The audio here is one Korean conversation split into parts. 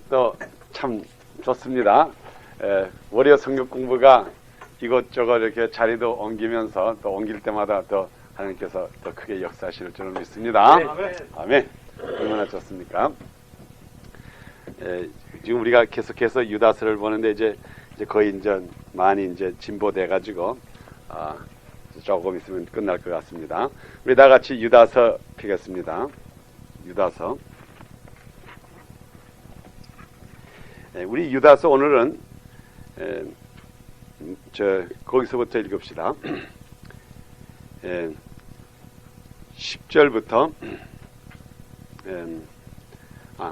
또 참 좋습니다. 월요 성경 공부가 이것저것 이렇게 자리도 옮기면서 또 옮길 때마다 또 하나님께서 더 크게 역사하실 줄을 믿습니다. 아멘. 얼마나 좋습니까? 지금 우리가 계속해서 유다서를 보는데 이제 거의 이제 많이 이제 진보돼 가지고 조금 있으면 끝날 것 같습니다. 우리 다 같이 유다서 피겠습니다. 유다서. 우리 유다서 오늘은 거기서부터 읽읍시다. 10절부터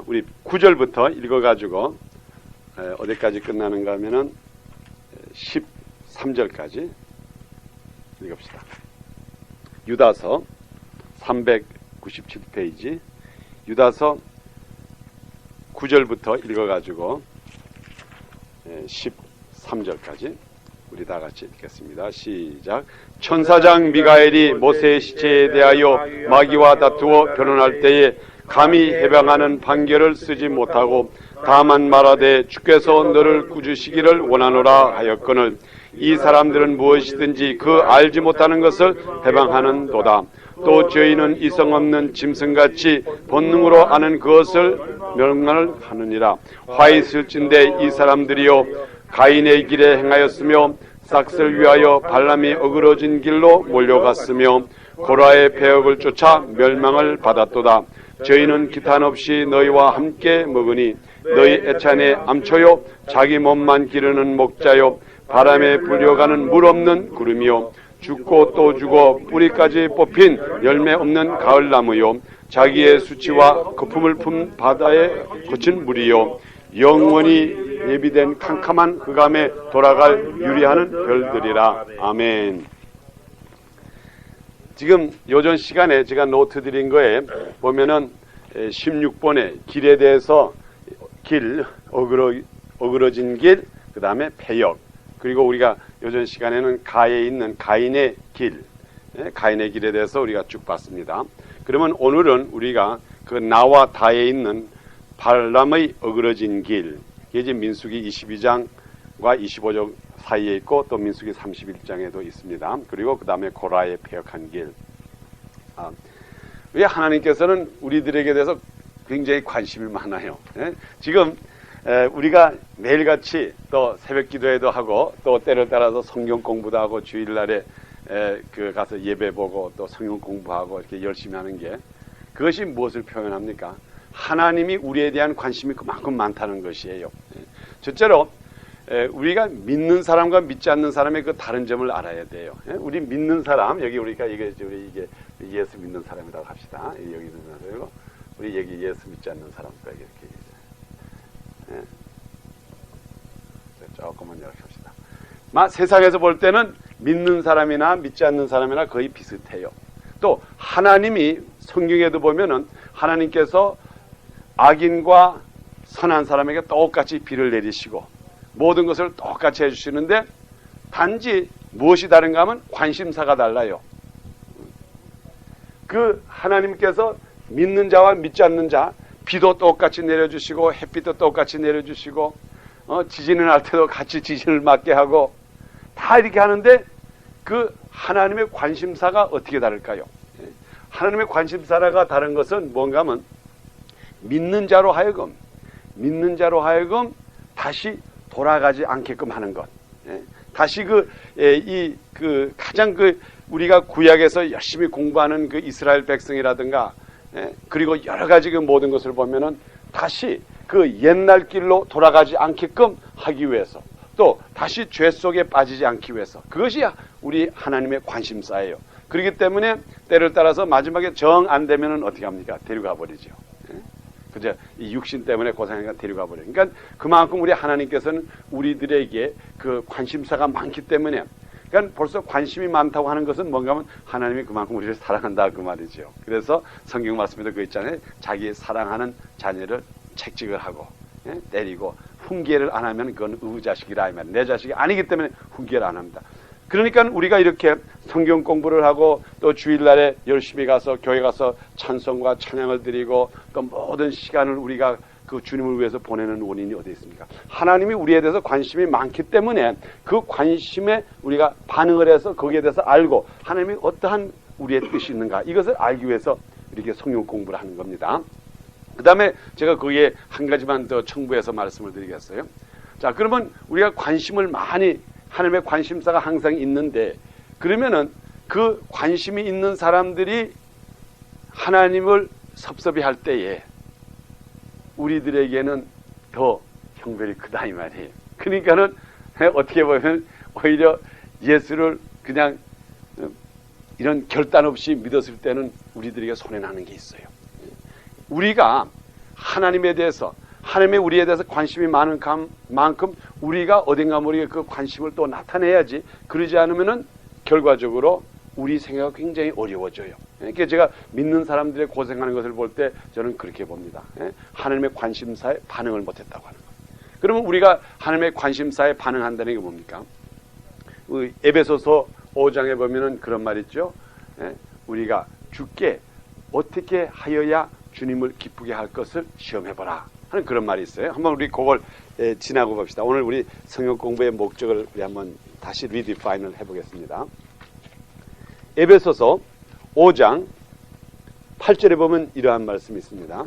우리 9절부터 읽어가지고 어디까지 끝나는가 하면은 13절까지 읽읍시다. 유다서 397페이지 유다서 9절부터 읽어가지고 13절까지 우리 다 같이 읽겠습니다. 시작. 천사장 미가엘이 모세의 시체에 대하여 마귀와 다투어 변론할 때에 감히 해방하는 판결을 쓰지 못하고 다만 말하되 주께서 너를 꾸짖으시기를 원하노라 하였거늘 이 사람들은 무엇이든지 그 알지 못하는 것을 해방하는도다. 또 저희는 이성 없는 짐승같이 본능으로 아는 그것을 명령을 하느니라. 화 있을진대 이 사람들이요 가인의 길에 행하였으며 삭슬 위하여 발람이 어그러진 길로 몰려갔으며 고라의 배역을 쫓아 멸망을 받았도다. 저희는 기탄 없이 너희와 함께 먹으니 너희 애찬의 암초요 자기 몸만 기르는 목자요 바람에 불려가는 물 없는 구름이요 죽고 또 죽어 뿌리까지 뽑힌 열매 없는 가을나무요 자기의 수치와 거품을 품 바다에 거친 물이요 영원히 예비된 캄캄한 흑암에 돌아갈 유리하는 별들이라. 아멘. 지금 요전 시간에 제가 노트 드린 거에 보면은 16번에 길에 대해서 길, 어그러진 길, 그 다음에 배역, 그리고 우리가 요전 시간에는 가에 있는 가인의 길, 가인의 길에 대해서 우리가 쭉 봤습니다. 그러면 오늘은 우리가 그 나와 다에 있는 발람의 어그러진 길, 이게 이제 민수기 22장과 25장 사이에 있고 또 민수기 31장에도 있습니다. 그리고 그 다음에 고라의 배역한 길. 왜 하나님께서는 우리들에게 대해서 굉장히 관심이 많아요. 지금 우리가 매일같이 또 새벽 기도회도 하고 또 때를 따라서 성경 공부도 하고 주일날에 가서 예배 보고 또 성경 공부하고 이렇게 열심히 하는 게 그것이 무엇을 표현합니까? 하나님이 우리에 대한 관심이 그만큼 많다는 것이에요. 첫째로 우리가 믿는 사람과 믿지 않는 사람의 그 다른 점을 알아야 돼요. 우리 믿는 사람, 여기 우리가 이게 예수 믿는 사람이라고 합시다. 여기 있는 사람이고 우리 여기 예수 믿지 않는 사람과 이렇게 조금만 이렇게 합시다. 세상에서 볼 때는 믿는 사람이나 믿지 않는 사람이나 거의 비슷해요. 또 하나님이 성경에도 보면은 하나님께서 악인과 선한 사람에게 똑같이 비를 내리시고 모든 것을 똑같이 해주시는데 단지 무엇이 다른가 하면 관심사가 달라요. 그 하나님께서 믿는 자와 믿지 않는 자 비도 똑같이 내려주시고 햇빛도 똑같이 내려주시고 지진이 날 때도 같이 지진을 맞게 하고 다 이렇게 하는데 그 하나님의 관심사가 어떻게 다를까요? 하나님의 관심사가 다른 것은 뭔가 하면 믿는 자로 하여금 다시 돌아가지 않게끔 하는 것. 다시 가장 우리가 구약에서 열심히 공부하는 그 이스라엘 백성이라든가, 그리고 여러 가지 그 모든 것을 보면은 다시 그 옛날 길로 돌아가지 않게끔 하기 위해서, 또 다시 죄 속에 빠지지 않기 위해서, 그것이 우리 하나님의 관심사예요. 그렇기 때문에 때를 따라서 마지막에 정 안 되면은 어떻게 합니까? 데려가 버리죠. 그죠? 이 육신 때문에 고생하니까 데려가 버려요. 그러니까 그만큼 우리 하나님께서는 우리들에게 그 관심사가 많기 때문에, 그러니까 벌써 관심이 많다고 하는 것은 뭔가 하면 하나님이 그만큼 우리를 사랑한다 그 말이죠. 그래서 성경 말씀에도 그 있잖아요. 자기 사랑하는 자녀를 책직을 하고 때리고 훈계를 안 하면 그건 의자식이라 하면 내 자식이 아니기 때문에 훈계를 안 합니다. 그러니까 우리가 이렇게 성경 공부를 하고 또 주일날에 열심히 가서 교회 가서 찬송과 찬양을 드리고 또 모든 시간을 우리가 그 주님을 위해서 보내는 원인이 어디 있습니까? 하나님이 우리에 대해서 관심이 많기 때문에 그 관심에 우리가 반응을 해서 거기에 대해서 알고 하나님이 어떠한 우리의 뜻이 있는가 이것을 알기 위해서 이렇게 성경 공부를 하는 겁니다. 그 다음에 제가 거기에 한 가지만 더 첨부해서 말씀을 드리겠어요. 자, 그러면 우리가 관심을 많이 하나님의 관심사가 항상 있는데 그러면은 그 관심이 있는 사람들이 하나님을 섭섭이 할 때에 우리들에게는 더 형벌이 크다 이 말이에요. 그러니까는 어떻게 보면 오히려 예수를 그냥 이런 결단 없이 믿었을 때는 우리들에게 손해나는 게 있어요. 우리가 하나님에 대해서 하나님의 우리에 대해서 관심이 많은 만큼 우리가 어딘가 모르게 그 관심을 또 나타내야지. 그러지 않으면은 결과적으로 우리 생애가 굉장히 어려워져요. 그러니까 제가 믿는 사람들의 고생하는 것을 볼 때 저는 그렇게 봅니다. 하나님의 관심사에 반응을 못했다고 하는 거예요. 그러면 우리가 하나님의 관심사에 반응한다는 게 뭡니까? 에베소서 5장에 보면은 그런 말 있죠. 우리가 주께 어떻게 하여야 주님을 기쁘게 할 것을 시험해보라 하는 그런 말이 있어요. 한번 우리 그걸 지나고 봅시다. 오늘 우리 성경 공부의 목적을 우리 한번 다시 리디파인을 해보겠습니다. 에베소서 5장 8절에 보면 이러한 말씀이 있습니다.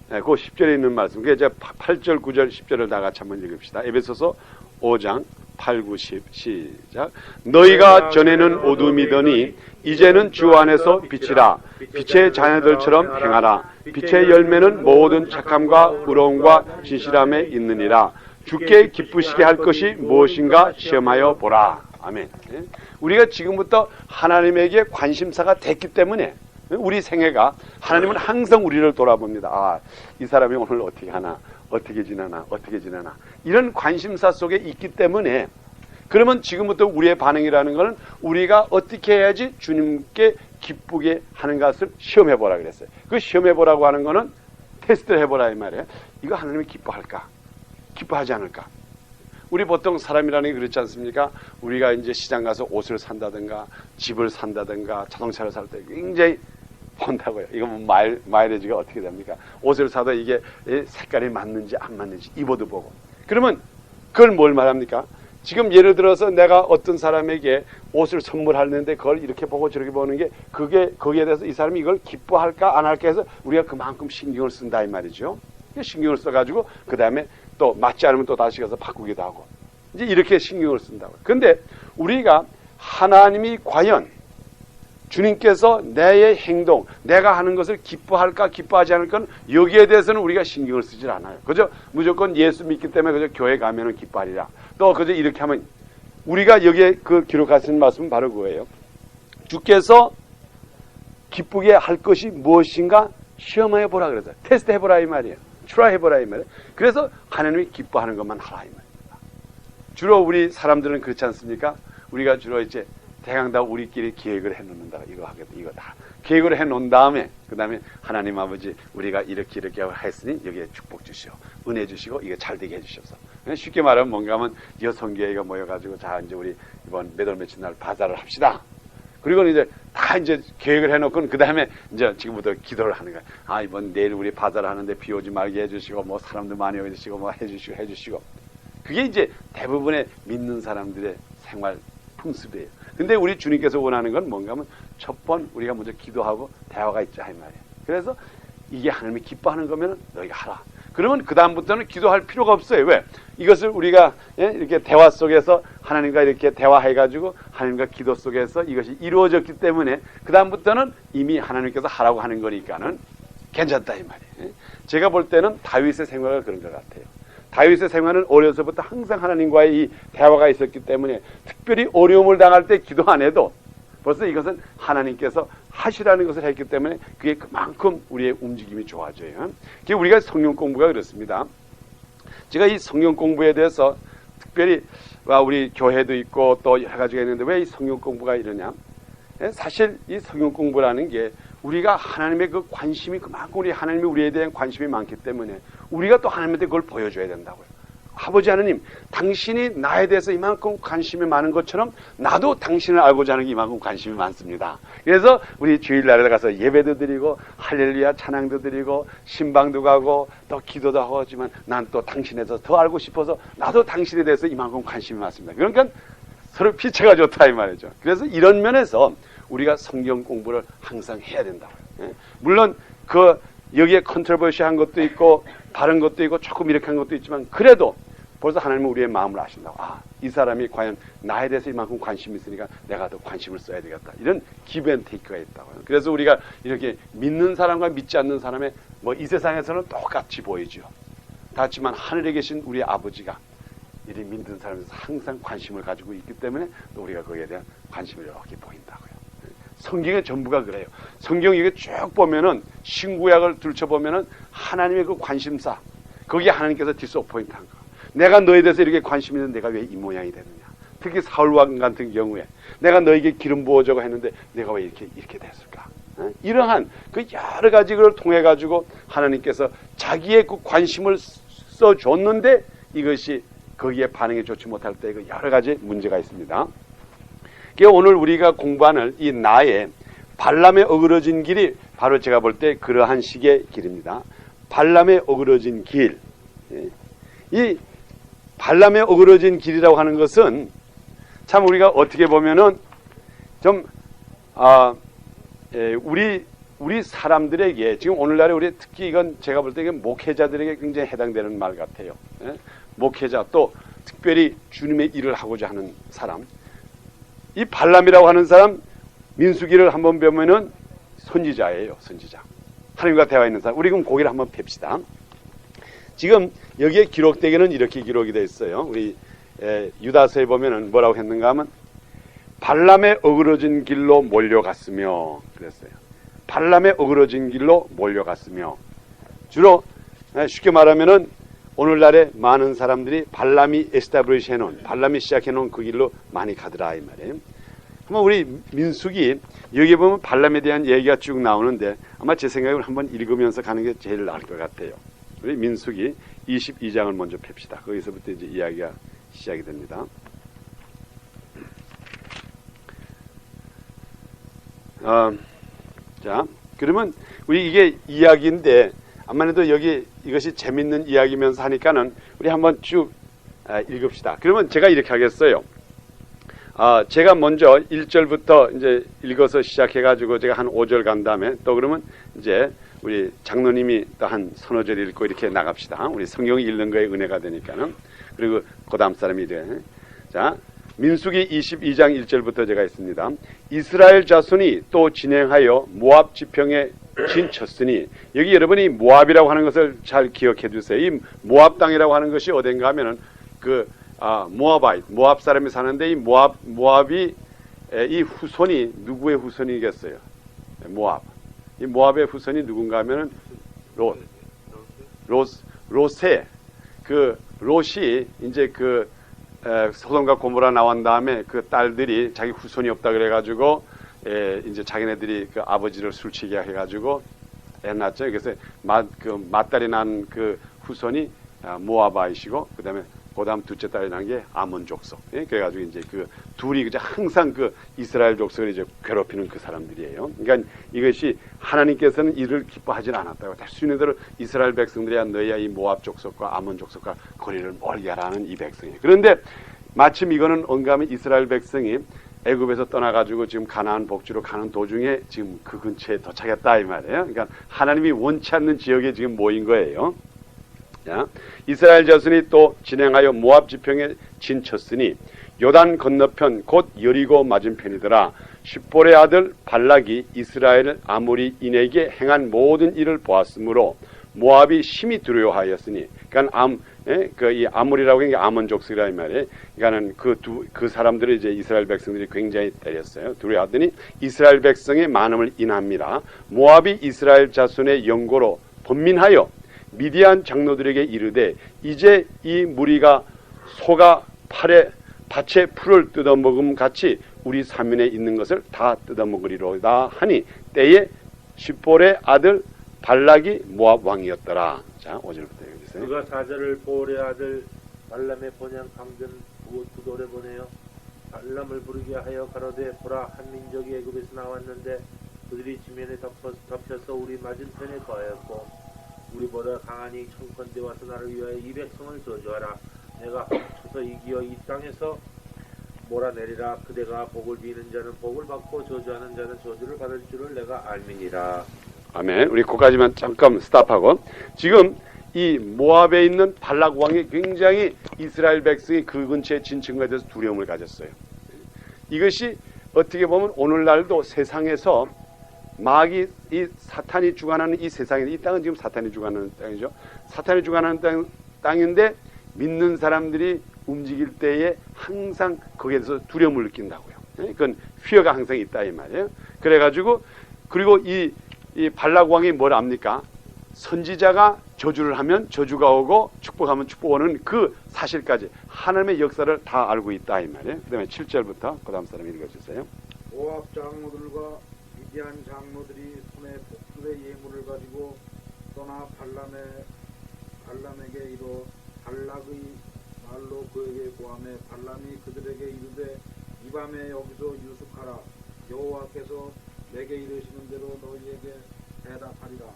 그 10절에 있는 말씀. 그게 이제 8절, 9절, 10절을 다 같이 한번 읽읍시다. 에베소서 5장 8, 9, 10 시작. 너희가 전에는 어둠이더니 이제는 주 안에서 빛이라. 빛의 자녀들처럼 행하라. 빛의 열매는 모든 착함과 의로움과 진실함에 있느니라. 주께 기쁘시게 할 것이 무엇인가 시험하여 보라. 아멘. 우리가 지금부터 하나님에게 관심사가 됐기 때문에 우리 생애가 하나님은 항상 우리를 돌아봅니다. 아, 이 사람이 오늘 어떻게 하나, 어떻게 지내나, 어떻게 지내나 이런 관심사 속에 있기 때문에 그러면 지금부터 우리의 반응이라는 것은 우리가 어떻게 해야지 주님께 기쁘게 하는 것을 시험해보라 그랬어요. 그 시험해보라고 하는 거는 테스트를 해보라 이 말이에요. 이거 하나님이 기뻐할까? 기뻐하지 않을까? 우리 보통 사람이라는 게 그렇지 않습니까? 우리가 이제 시장 가서 옷을 산다든가 집을 산다든가 자동차를 살 때 굉장히 본다고요. 이거 뭐 마일리지가 어떻게 됩니까? 옷을 사도 이게 색깔이 맞는지 안 맞는지 입어도 보고. 그러면 그걸 뭘 말합니까? 지금 예를 들어서 내가 어떤 사람에게 옷을 선물하는데 그걸 이렇게 보고 저렇게 보는 게 그게 거기에 대해서 이 사람이 이걸 기뻐할까 안 할까 해서 우리가 그만큼 신경을 쓴다 이 말이죠. 신경을 써가지고 그 다음에 또 맞지 않으면 또 다시 가서 바꾸기도 하고 이제 이렇게 신경을 쓴다고요. 그런데 우리가 하나님이 과연 주님께서 내의 행동, 내가 하는 것을 기뻐할까 기뻐하지 않을까 여기에 대해서는 우리가 신경을 쓰질 않아요. 그죠? 무조건 예수 믿기 때문에 그저 교회 가면은 기뻐하리라. 또 그저 이렇게 하면 우리가 여기에 그 기록하신 말씀은 바로 그거예요. 주께서 기쁘게 할 것이 무엇인가 시험해 보라 그래서 테스트 해보라 이 말이에요. 트라이 해보라 이 말이에요. 그래서 하나님이 기뻐하는 것만 하라 이 말이에요. 주로 우리 사람들은 그렇지 않습니까? 우리가 주로 이제 대강 다 우리끼리 계획을 해놓는다. 이거 하겠다. 이거 다 계획을 해놓은 다음에 그 다음에 하나님 아버지 우리가 이렇게 했으니 여기에 축복 주시오. 은혜 주시고 이게 잘 되게 해주셔서. 쉽게 말하면 뭔가 하면 여성교회가 모여가지고 자 이제 우리 이번 몇 월 며칠 날 바자를 합시다. 그리고 이제 다 이제 계획을 해놓고 그 다음에 이제 지금부터 기도를 하는 거야. 아 이번 내일 우리 바자를 하는데 비 오지 말게 해주시고 뭐 사람들 많이 오시고 뭐 해주시고 그게 이제 대부분의 믿는 사람들의 생활 풍습이에요. 근데 우리 주님께서 원하는 건 뭔가 하면 첫 번 우리가 먼저 기도하고 대화가 있자 이 말이에요. 그래서 이게 하나님이 기뻐하는 거면 너희가 하라. 그러면 그 다음부터는 기도할 필요가 없어요. 왜? 이것을 우리가 이렇게 대화 속에서 하나님과 이렇게 대화해가지고 하나님과 기도 속에서 이것이 이루어졌기 때문에 그 다음부터는 이미 하나님께서 하라고 하는 거니까는 괜찮다 이 말이에요. 제가 볼 때는 다윗의 생활은 그런 것 같아요. 다윗의 생활은 어려서부터 항상 하나님과의 이 대화가 있었기 때문에 특별히 어려움을 당할 때 기도 안 해도 벌써 이것은 하나님께서 하시라는 것을 했기 때문에 그게 그만큼 우리의 움직임이 좋아져요. 그게 우리가 성경 공부가 그렇습니다. 제가 이 성경 공부에 대해서 특별히 우리 교회도 있고 또 여러 가지가 있는데 왜 이 성경 공부가 이러냐? 사실 이 성경 공부라는 게 우리가 하나님의 그 관심이 그만큼 우리 하나님이 우리에 대한 관심이 많기 때문에 우리가 또 하나님한테 그걸 보여줘야 된다고요. 아버지 하나님, 당신이 나에 대해서 이만큼 관심이 많은 것처럼 나도 당신을 알고자 하는 게 이만큼 관심이 많습니다. 그래서 우리 주일날에 가서 예배도 드리고 할렐루야 찬양도 드리고 신방도 가고 또 기도도 하고 하지만 난 또 당신에 대해서 더 알고 싶어서 나도 당신에 대해서 이만큼 관심이 많습니다. 그러니까 서로 피체가 좋다 이 말이죠. 그래서 이런 면에서 우리가 성경 공부를 항상 해야 된다고요. 물론 그 여기에 컨트로버시한 것도 있고 다른 것도 있고 조금 이렇게 한 것도 있지만 그래도 벌써 하나님은 우리의 마음을 아신다고. 이 사람이 과연 나에 대해서 이만큼 관심이 있으니까 내가 더 관심을 써야 되겠다. 이런 기브앤테이크가 있다고요. 그래서 우리가 이렇게 믿는 사람과 믿지 않는 사람의 이 세상에서는 똑같이 보이죠. 그렇지만 하늘에 계신 우리 아버지가 이 믿는 사람에서 항상 관심을 가지고 있기 때문에 또 우리가 거기에 대한 관심을 이렇게 보인다고요. 성경의 전부가 그래요. 성경 이게 쭉 보면은 신구약을 들춰보면은 하나님의 그 관심사 거기에 하나님께서 디스어포인트 한 거. 내가 너에 대해서 이렇게 관심이 있는데 내가 왜 이 모양이 되느냐. 특히 사울왕 같은 경우에 내가 너에게 기름 부어주고 했는데 내가 왜 이렇게 됐을까. 이러한 그 여러 가지를 통해 가지고 하나님께서 자기의 그 관심을 써줬는데 이것이 거기에 반응이 좋지 못할 때 그 여러 가지 문제가 있습니다. 오늘 우리가 공부하는 이 나의 발람에 어그러진 길이 바로 제가 볼 때 그러한 식의 길입니다. 발람에 어그러진 길. 이 발람에 어그러진 길이라고 하는 것은 참 우리가 어떻게 보면은 좀 우리 사람들에게 지금 오늘날에 우리 특히 이건 제가 볼 때 이건 목회자들에게 굉장히 해당되는 말 같아요. 목회자 또 특별히 주님의 일을 하고자 하는 사람. 이 발람이라고 하는 사람 민수기를 한번 보면은 선지자예요. 선지자. 하나님과 대화 있는 사람. 우리 그럼 고기를 한번 팹시다. 지금 여기에 기록되기는 이렇게 기록이 되어 있어요. 우리 유다서에 보면은 뭐라고 했는가 하면 발람에 어그러진 길로 몰려갔으며 그랬어요. 발람에 어그러진 길로 몰려갔으며 주로 쉽게 말하면은 오늘날에 많은 사람들이 발람이 에스타블리시 해놓은 발람이 시작해놓은 그 길로 많이 가더라 이 말이에요. 한번 우리 민수기 여기 보면 발람에 대한 얘기가 쭉 나오는데 아마 제 생각으로 한번 읽으면서 가는 게 제일 나을 것 같아요. 우리 민수기 22장을 먼저 팹시다. 거기서부터 이제 이야기가 시작이 됩니다. 자, 그러면 우리 이게 이야기인데 아무래도 여기 이것이 재밌는 이야기면서 하니까는 우리 한번 쭉 읽읍시다. 그러면 제가 이렇게 하겠어요. 제가 먼저 1절부터 이제 읽어서 시작해가지고 제가 한 5절 간 다음에 또 그러면 이제 우리 장로님이 또 한 서너 절 읽고 이렇게 나갑시다. 우리 성경 읽는 거에 은혜가 되니까는. 그리고 그 다음 사람이 돼. 자, 민수기 22장 1절부터 제가 있습니다. 이스라엘 자손이 또 진행하여 모압 지평에 진쳤으니 여기 여러분이 모압이라고 하는 것을 잘 기억해 두세요. 이 모압 땅이라고 하는 것이 어딘가 하면은 모압 사람이 사는데 이 모압이 이 후손이 누구의 후손이겠어요? 모압. 이 모압의 후손이 누군가 하면은 롯의 그 롯이 이제 그 소돔과 고모라 나온 다음에 그 딸들이 자기 후손이 없다 그래가지고 이제 자기네들이 그 아버지를 술취게 해가지고 애 낳았죠. 그래서 맏딸이 난 그 후손이 모아바이시고 그다음 둘째 딸이 난 게 아몬 족속. 그래가지고 이제 그 둘이 이제 항상 그 이스라엘 족속을 이제 괴롭히는 그 사람들이에요. 그러니까 이것이 하나님께서는 이를 기뻐하지 않았다고. 순위대로 이스라엘 백성들이야 너희야 이 모압 족속과 아몬 족속과 거리를 멀게 하라는 이 백성이에요. 그런데 마침 이거는 언감의 이스라엘 백성이 애굽에서 떠나가지고 지금 가나안 복지로 가는 도중에 지금 그 근처에 도착했다 이 말이에요. 그러니까 하나님이 원치 않는 지역에 지금 모인 거예요. 자, 이스라엘 자손이 또 진행하여 모압 지평에 진쳤으니 요단 건너편 곧 여리고 맞은편이더라. 십볼의 아들 발락이 이스라엘 아모리인에게 행한 모든 일을 보았으므로 모압이 심히 두려워하였으니 그러니까 이 아모리라고 하는 게 아몬 족속이라 이 말이에요. 그러니까는 그 사람들을 이제 이스라엘 백성들이 굉장히 때렸어요. 두려워하더니 이스라엘 백성의 많음을 인합니다. 모압이 이스라엘 자손의 영고로 번민하여 미디안 장로들에게 이르되 이제 이 무리가 소가 밭에 풀을 뜯어먹음 같이 우리 사면에 있는 것을 다 뜯어먹으리로다 하니 때에 십볼의 아들 발락이 모압 왕이었더라. 자, 5절부터 읽으세요. 그가 사자를 보올의 아들 발람의 번양 강변 두 돌에 보내어 발람을 부르게 하여 가로되 보라 한 민족이 애굽에서 나왔는데 그들이 지면에 덮여서 우리 맞은편에 거하였고 우리보다 강하니 청컨대 와서 나를 위하여 이 백성을 저주하라. 내가 훔쳐서 이기어 이 땅에서 몰아내리라. 그대가 복을 비는 자는 복을 받고 저주하는 자는 저주를 받을 줄을 내가 알미니라. 아멘. 우리 거기까지만 잠깐 스탑하고, 지금 이 모압에 있는 발락 왕이 굉장히 이스라엘 백성이 그 근처에 진친 것에 대해서 두려움을 가졌어요. 이것이 어떻게 보면 오늘날도 세상에서 마귀, 이 사탄이 주관하는 이 세상에, 이 땅은 지금 사탄이 주관하는 땅이죠. 사탄이 주관하는 땅인데 믿는 사람들이 움직일 때에 항상 거기에 대해서 두려움을 느낀다고요. 그건 fear가 항상 있다 이 말이에요. 그래가지고 그리고 이 발락 왕이 뭘 압니까? 선지자가 저주를 하면 저주가 오고 축복하면 축복 오는 그 사실까지 하나님의 역사를 다 알고 있다 이 말이에요. 그 다음에 7절부터 그 다음 사람 읽어주세요. 모압 장로들과 미디안 장로들이 손에 복술의 예물을 가지고 떠나 발람에게 이르러 발락의 말로 그에게 고하매 발람이 그들에게 이르되 이 밤에 여기서 유숙하라. 여호와께서 내게 이르시는 대로 너희에게 대답하리라.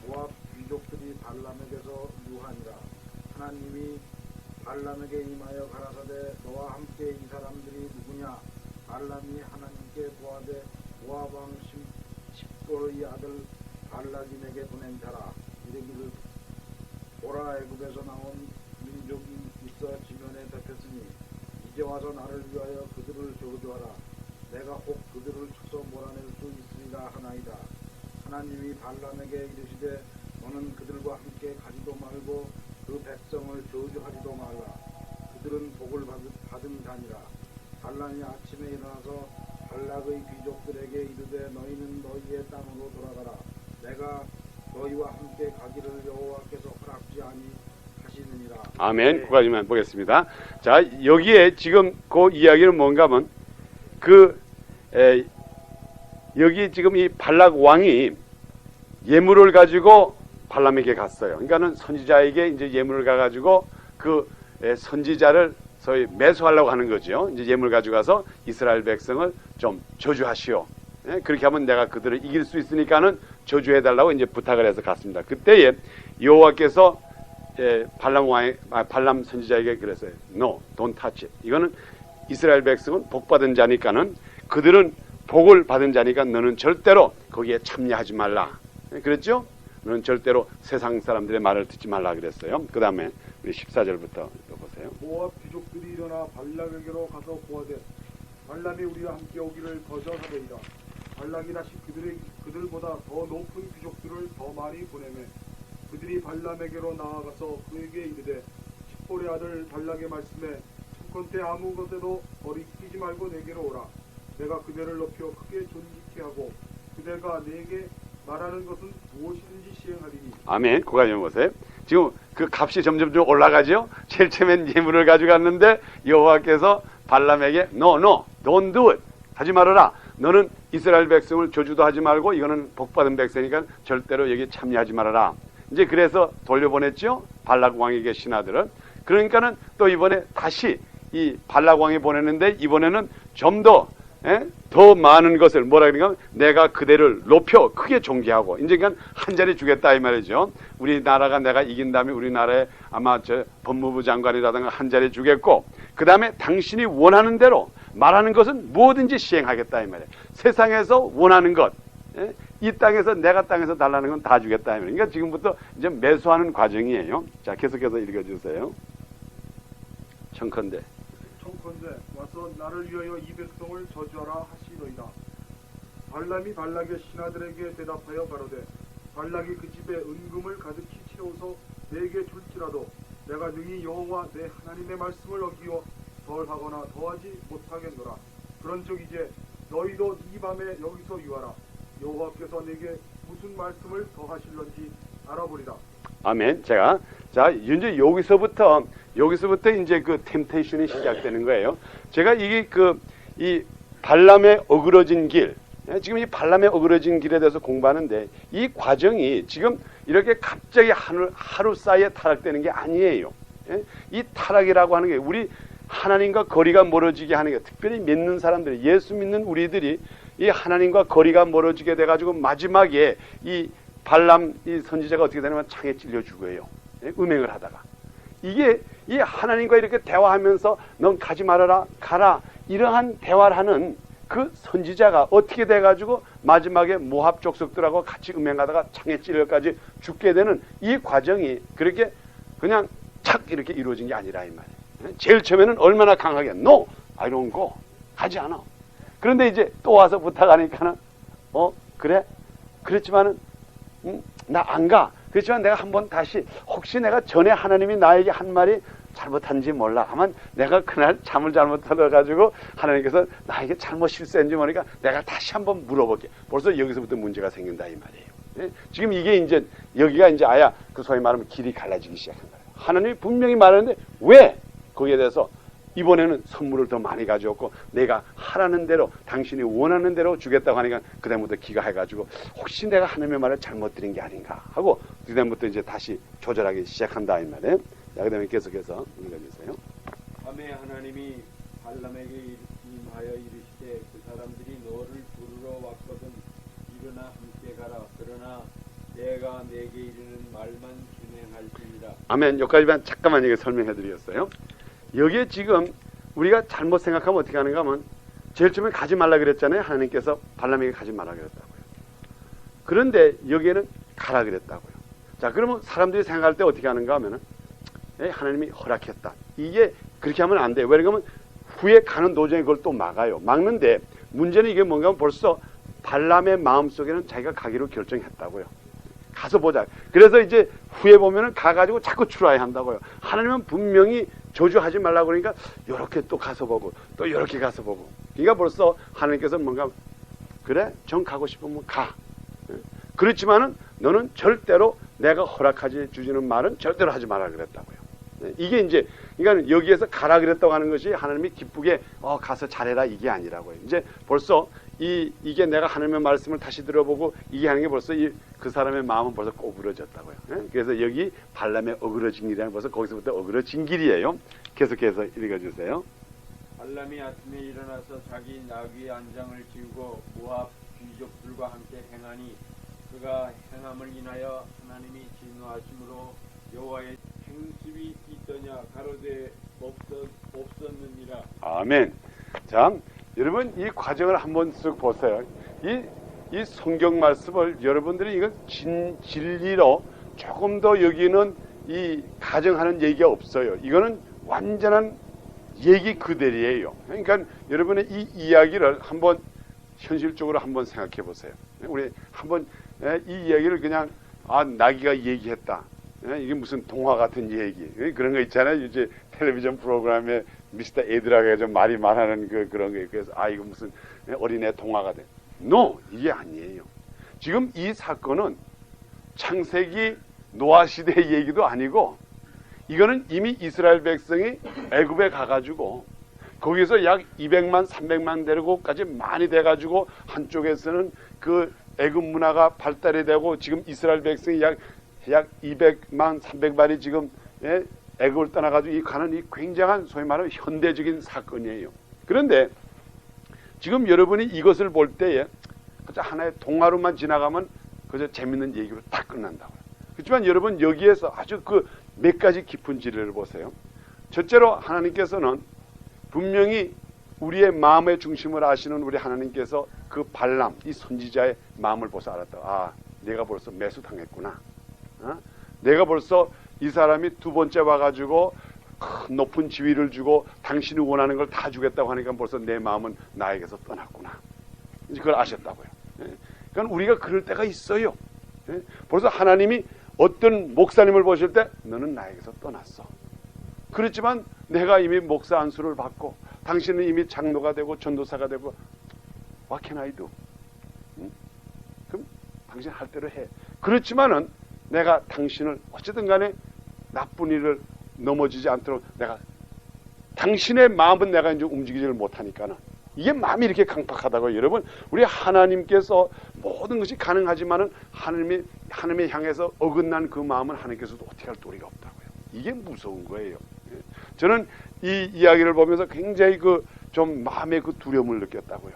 모압 귀족들이 발람에게서 유하니라. 하나님이 발람에게 임하여 가라사대 너와 함께 이 사람들이 누구냐? 발람이 하나님께 고하되 모압 왕 십보의 아들 발락이 내게 보낸 자라. 이르기를 보라 애굽에서 나온 민족이 있어 지면에 덮였으니 이제 와서 나를 위하여 그들을 저주하라. 내가 혹 그들을 쳐서 몰아낼 수 있으리라 하나이다. 하나님이 발람에게 이르시되 너는 그들과 함께 가지도 말고 그 백성을 저주하지도 말라. 그들은 복을 받은 자니라. 발람이 아침에 일어나서 발락의 귀족들에게 이르되 너희는 너희의 땅으로 돌아가라. 내가 너희와 함께 가기를 여호와께서 허락지 아니 하시느니라. 아멘. 그까지만 보겠습니다. 자, 여기에 지금 그 이야기는 뭔가 하면 여기 지금 이 발락 왕이 예물을 가지고 발람에게 갔어요. 그러니까는 선지자에게 이제 예물을 가가지고 그 선지자를 소위 매수하려고 하는 거죠. 이제 예물 가지고 가서 이스라엘 백성을 좀 저주하시오. 그렇게 하면 내가 그들을 이길 수 있으니까는 저주해달라고 이제 부탁을 해서 갔습니다. 그때에 여호와께서 발람 선지자에게 그랬어요. No, don't touch it. 이거는 이스라엘 백성은 복 받은 자니까는 그들은 복을 받은 자니까 너는 절대로 거기에 참여하지 말라. 그랬죠? 너는 절대로 세상 사람들의 말을 듣지 말라 그랬어요. 그 다음에 우리 14절부터 보세요. 모압 귀족들이 일어나 발락에게로 가서 고하되 발람이 우리와 함께 오기를 거절하되이다. 발락이 다시 그들보다 더 높은 귀족들을 더 많이 보내매 그들이 발람에게로 나아가서 그에게 이르되 십볼의 아들 발락의 말씀에 청컨대 아무 것에도 어리끼지 말고 내게로 오라. 내가 그대를 높여 크게 존귀케 하고 그대가 내게 말하는 것은 무엇이든지 시행하리니. 아멘. 그거 좀 보세요. 지금 그 값이 점점 좀 올라가죠. 제일 처음엔 예물을 가져갔는데 여호와께서 발람에게 No, don't do it. 하지 말아라. 너는 이스라엘 백성을 저주도 하지 말고 이거는 복받은 백성이니까 절대로 여기 참여하지 말아라. 이제 그래서 돌려보냈죠. 발락 왕에게 신하들을. 그러니까는 또 이번에 다시 이 발락 왕이 보냈는데 이번에는 좀 더 많은 것을 뭐라 그러니까 내가 그대를 높여 크게 존귀하고 이제 그러니까 한 자리 주겠다 이 말이죠. 우리나라가 내가 이긴 다음에 우리나라에 아마 저 법무부 장관이라든가 한 자리 주겠고 그 다음에 당신이 원하는 대로 말하는 것은 뭐든지 시행하겠다 이 말이에요. 세상에서 원하는 것, 이 땅에서 내가 땅에서 달라는 건 다 주겠다 이 말이에요. 그러니까 지금부터 이제 매수하는 과정이에요. 자, 계속해서 읽어주세요. 청컨대 와서 나를 위하여 이 백성을 저주하라 하시노이다. 발람이 발락의 신하들에게 대답하여 가로되 발락이 그 집에 은금을 가득히 채워서 내게 줄지라도 내가 능히 여호와 내 하나님의 말씀을 어기어 덜하거나 더하지 못하겠노라. 그런즉 이제 너희도 이 밤에 여기서 유하라. 여호와께서 내게 무슨 말씀을 더하실런지 알아보리라. 아멘. 자, 이제 여기서부터 이제 그 템테이션이 시작되는 거예요. 제가 이 발람의 어그러진 길, 지금 이 발람의 어그러진 길에 대해서 공부하는데 이 과정이 지금 이렇게 갑자기 하루 사이에 타락되는 게 아니에요. 예? 이 타락이라고 하는 게 우리 하나님과 거리가 멀어지게 하는 게, 특별히 믿는 사람들이, 예수 믿는 우리들이 이 하나님과 거리가 멀어지게 돼가지고 마지막에 이 발람 이 선지자가 어떻게 되냐면 창에 찔려 죽어요. 예? 음행을 하다가. 이게 이 하나님과 이렇게 대화하면서 넌 가지 말아라, 가라, 이러한 대화를 하는 그 선지자가 어떻게 돼가지고 마지막에 모압 족속들하고 같이 음행하다가 창에 찔려까지 죽게 되는 이 과정이 그렇게 그냥 착 이렇게 이루어진 게 아니라 이 말이에요. 제일 처음에는 얼마나 강하게 No, I don't go, 가지 않아. 그런데 이제 또 와서 부탁하니까는 그래? 그랬지만은 나 안 가. 그렇지만 내가 한번 다시, 혹시 내가 전에 하나님이 나에게 한 말이 잘못한지 몰라. 다만 내가 그날 잠을 잘못 들어가지고 하나님께서 나에게 잘못 실수했는지 모르니까 내가 다시 한번 물어볼게. 벌써 여기서부터 문제가 생긴다 이 말이에요. 예? 지금 이게 이제 여기가 이제 아야 그 소위 말하면 길이 갈라지기 시작한 거예요. 하나님이 분명히 말하는데 왜 거기에 대해서 이번에는 선물을 더 많이 가져왔고 내가 하라는 대로 당신이 원하는 대로 주겠다고 하니까 그다음부터 기가해가지고 혹시 내가 하나님의 말을 잘못 드린 게 아닌가 하고 그다음부터 이제 다시 조절하기 시작한다 이 말이에요. 자, 그 다음에 계속해서 읽어주세요. 밤에 하나님이 발람에게 임하여 이르시되 그 사람들이 너를 부르러 왔거든 일어나 함께 가라. 그러나 내가 내게 이르는 말만 준행할지니라. 아멘. 여기까지만 잠깐만 이거 설명해 드렸어요. 여기에 지금 우리가 잘못 생각하면 어떻게 하는가 하면 제일 처음에 가지 말라 그랬잖아요. 하나님께서 발람에게 가지 말라 그랬다고요. 그런데 여기에는 가라 그랬다고요. 자, 그러면 사람들이 생각할 때 어떻게 하는가 하면은 하나님이 허락했다. 이게 그렇게 하면 안 돼요. 왜냐하면 후에 가는 도중에 그걸 또 막아요. 막는데 문제는 이게 뭔가 하면 벌써 발람의 마음속에는 자기가 가기로 결정했다고요. 가서 보자. 그래서 이제 후에 보면은 가가지고 자꾸 출하야 한다고요. 하나님은 분명히 저주하지 말라고 그러니까 이렇게 또 가서 보고 또 이렇게 가서 보고. 그러니까 벌써 하나님께서 뭔가 그래? 정 가고 싶으면 가. 그렇지만은 너는 절대로 내가 허락하지 주지는 말은 절대로 하지 말라 그랬다고요. 이게 이제 그러니까 여기에서 가라 그랬다고 하는 것이 하나님이 기쁘게 가서 잘해라 이게 아니라고요. 이제 벌써 이게 내가 하나님의 말씀을 다시 들어보고 이게 하는 게 벌써 그 사람의 마음은 벌써 꼬부러졌다고요. 그래서 여기 발람의 어그러진 길이라는 벌써 거기서부터 어그러진 길이에요. 계속해서 읽어주세요. 발람이 아침에 일어나서 자기 나귀의 안장을 지우고 모압 귀족들과 함께 행하니 그가 행함을 인하여 하나님이 진노하심으로 여호와의 행집이 있더냐 가로되 없었느니라. 아멘. 자, 여러분 이 과정을 한번 쓱 보세요. 이 성경 말씀을 여러분들이 이건 진리로 조금 더 여기는 이 가정하는 얘기가 없어요. 이거는 완전한 얘기 그대로예요. 그러니까 여러분의 이 이야기를 한번 현실적으로 한번 생각해 보세요. 우리 한번 이 이야기를 그냥 나귀가 얘기했다. 이게 무슨 동화 같은 얘기 그런 거 있잖아요. 이제 텔레비전 프로그램에 미스터 에드라가 좀 말이 많하는 그런 거. 그래서 이거 무슨 어린애 동화가 돼. No, 이게 아니에요. 지금 이 사건은 창세기 노아 시대의 얘기도 아니고 이거는 이미 이스라엘 백성이 애굽에 가가지고 거기서 약 200만 300만 되고까지 많이 돼가지고 한쪽에서는 그 애굽 문화가 발달이 되고 지금 이스라엘 백성이 약 200만 300만이 지금 애굽을 떠나가지고 가는 이 굉장한 소위 말하는 현대적인 사건이에요. 그런데 지금 여러분이 이것을 볼 때에 그저 하나의 동화로만 지나가면 그저 재밌는 얘기로 딱 끝난다고요. 그렇지만 여러분 여기에서 아주 그 몇 가지 깊은 진리를 보세요. 첫째로 하나님께서는 분명히 우리의 마음의 중심을 아시는 우리 하나님께서 그 발람, 이 선지자의 마음을 벌써 알았다. 내가 벌써 매수당했구나. 내가 벌써 이 사람이 두 번째 와가지고 큰 높은 지위를 주고 당신이 원하는 걸 다 주겠다고 하니까 벌써 내 마음은 나에게서 떠났구나. 이제 그걸 아셨다고요. 그러니까 우리가 그럴 때가 있어요. 벌써 하나님이 어떤 목사님을 보실 때 너는 나에게서 떠났어. 그렇지만 내가 이미 목사 안수를 받고 당신은 이미 장로가 되고 전도사가 되고 What can I do? 그럼 당신 할 대로 해. 그렇지만은 내가 당신을 어쨌든 간에 나쁜 일을 넘어지지 않도록 내가 당신의 마음은 내가 이제 움직이지를 못하니까는 이게 마음이 이렇게 강팍하다고. 여러분 우리 하나님께서 모든 것이 가능하지만은 하나님이 향해서 어긋난 그 마음은 하나님께서도 어떻게 할 도리가 없다고요. 이게 무서운 거예요. 저는 이 이야기를 보면서 굉장히 좀 마음의 두려움을 느꼈다고요.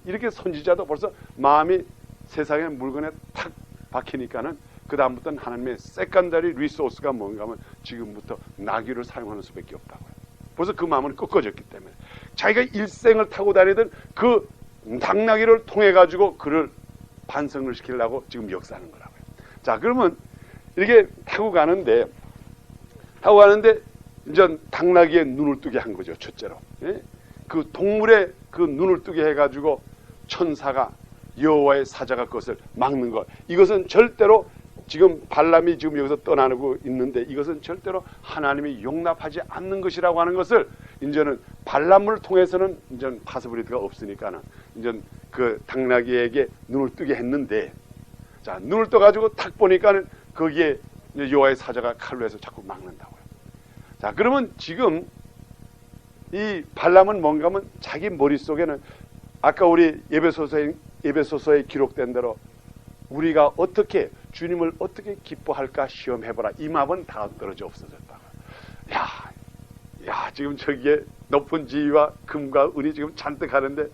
이렇게 선지자도 벌써 마음이 세상의 물건에 탁 박히니까는 그 다음부터는 하나님의 세컨더리 리소스가 뭔가 하면 지금부터 나귀를 사용하는 수밖에 없다고요. 벌써 그 마음은 꺾어졌기 때문에 자기가 일생을 타고 다니던 그 당나귀를 통해 가지고 그를 반성을 시키려고 지금 역사하는 거라고요. 자, 그러면 이렇게 타고 가는데 이제 당나귀의 눈을 뜨게 한 거죠. 첫째로. 예? 그 동물의 그 눈을 뜨게 해가지고 천사가 여호와의 사자가 그것을 막는 것. 이것은 절대로 지금 발람이 지금 여기서 떠나고 있는데 이것은 절대로 하나님이 용납하지 않는 것이라고 하는 것을 이제는 발람을 통해서는 이제 파스브리드가 없으니까는 이제 그 당나귀에게 눈을 뜨게 했는데, 자, 눈을 떠가지고 탁 보니까는 거기에 여호와의 사자가 칼로 해서 자꾸 막는다고요. 자, 그러면 지금 이 발람은 뭔가 하면 자기 머릿속에는 아까 우리 에베소서에 기록된 대로 우리가 어떻게 주님을 어떻게 기뻐할까 시험해보라. 이 마음은 다 떨어져 없어졌다고. 야, 지금 저기에 높은 지위와 금과 은이 지금 잔뜩 하는데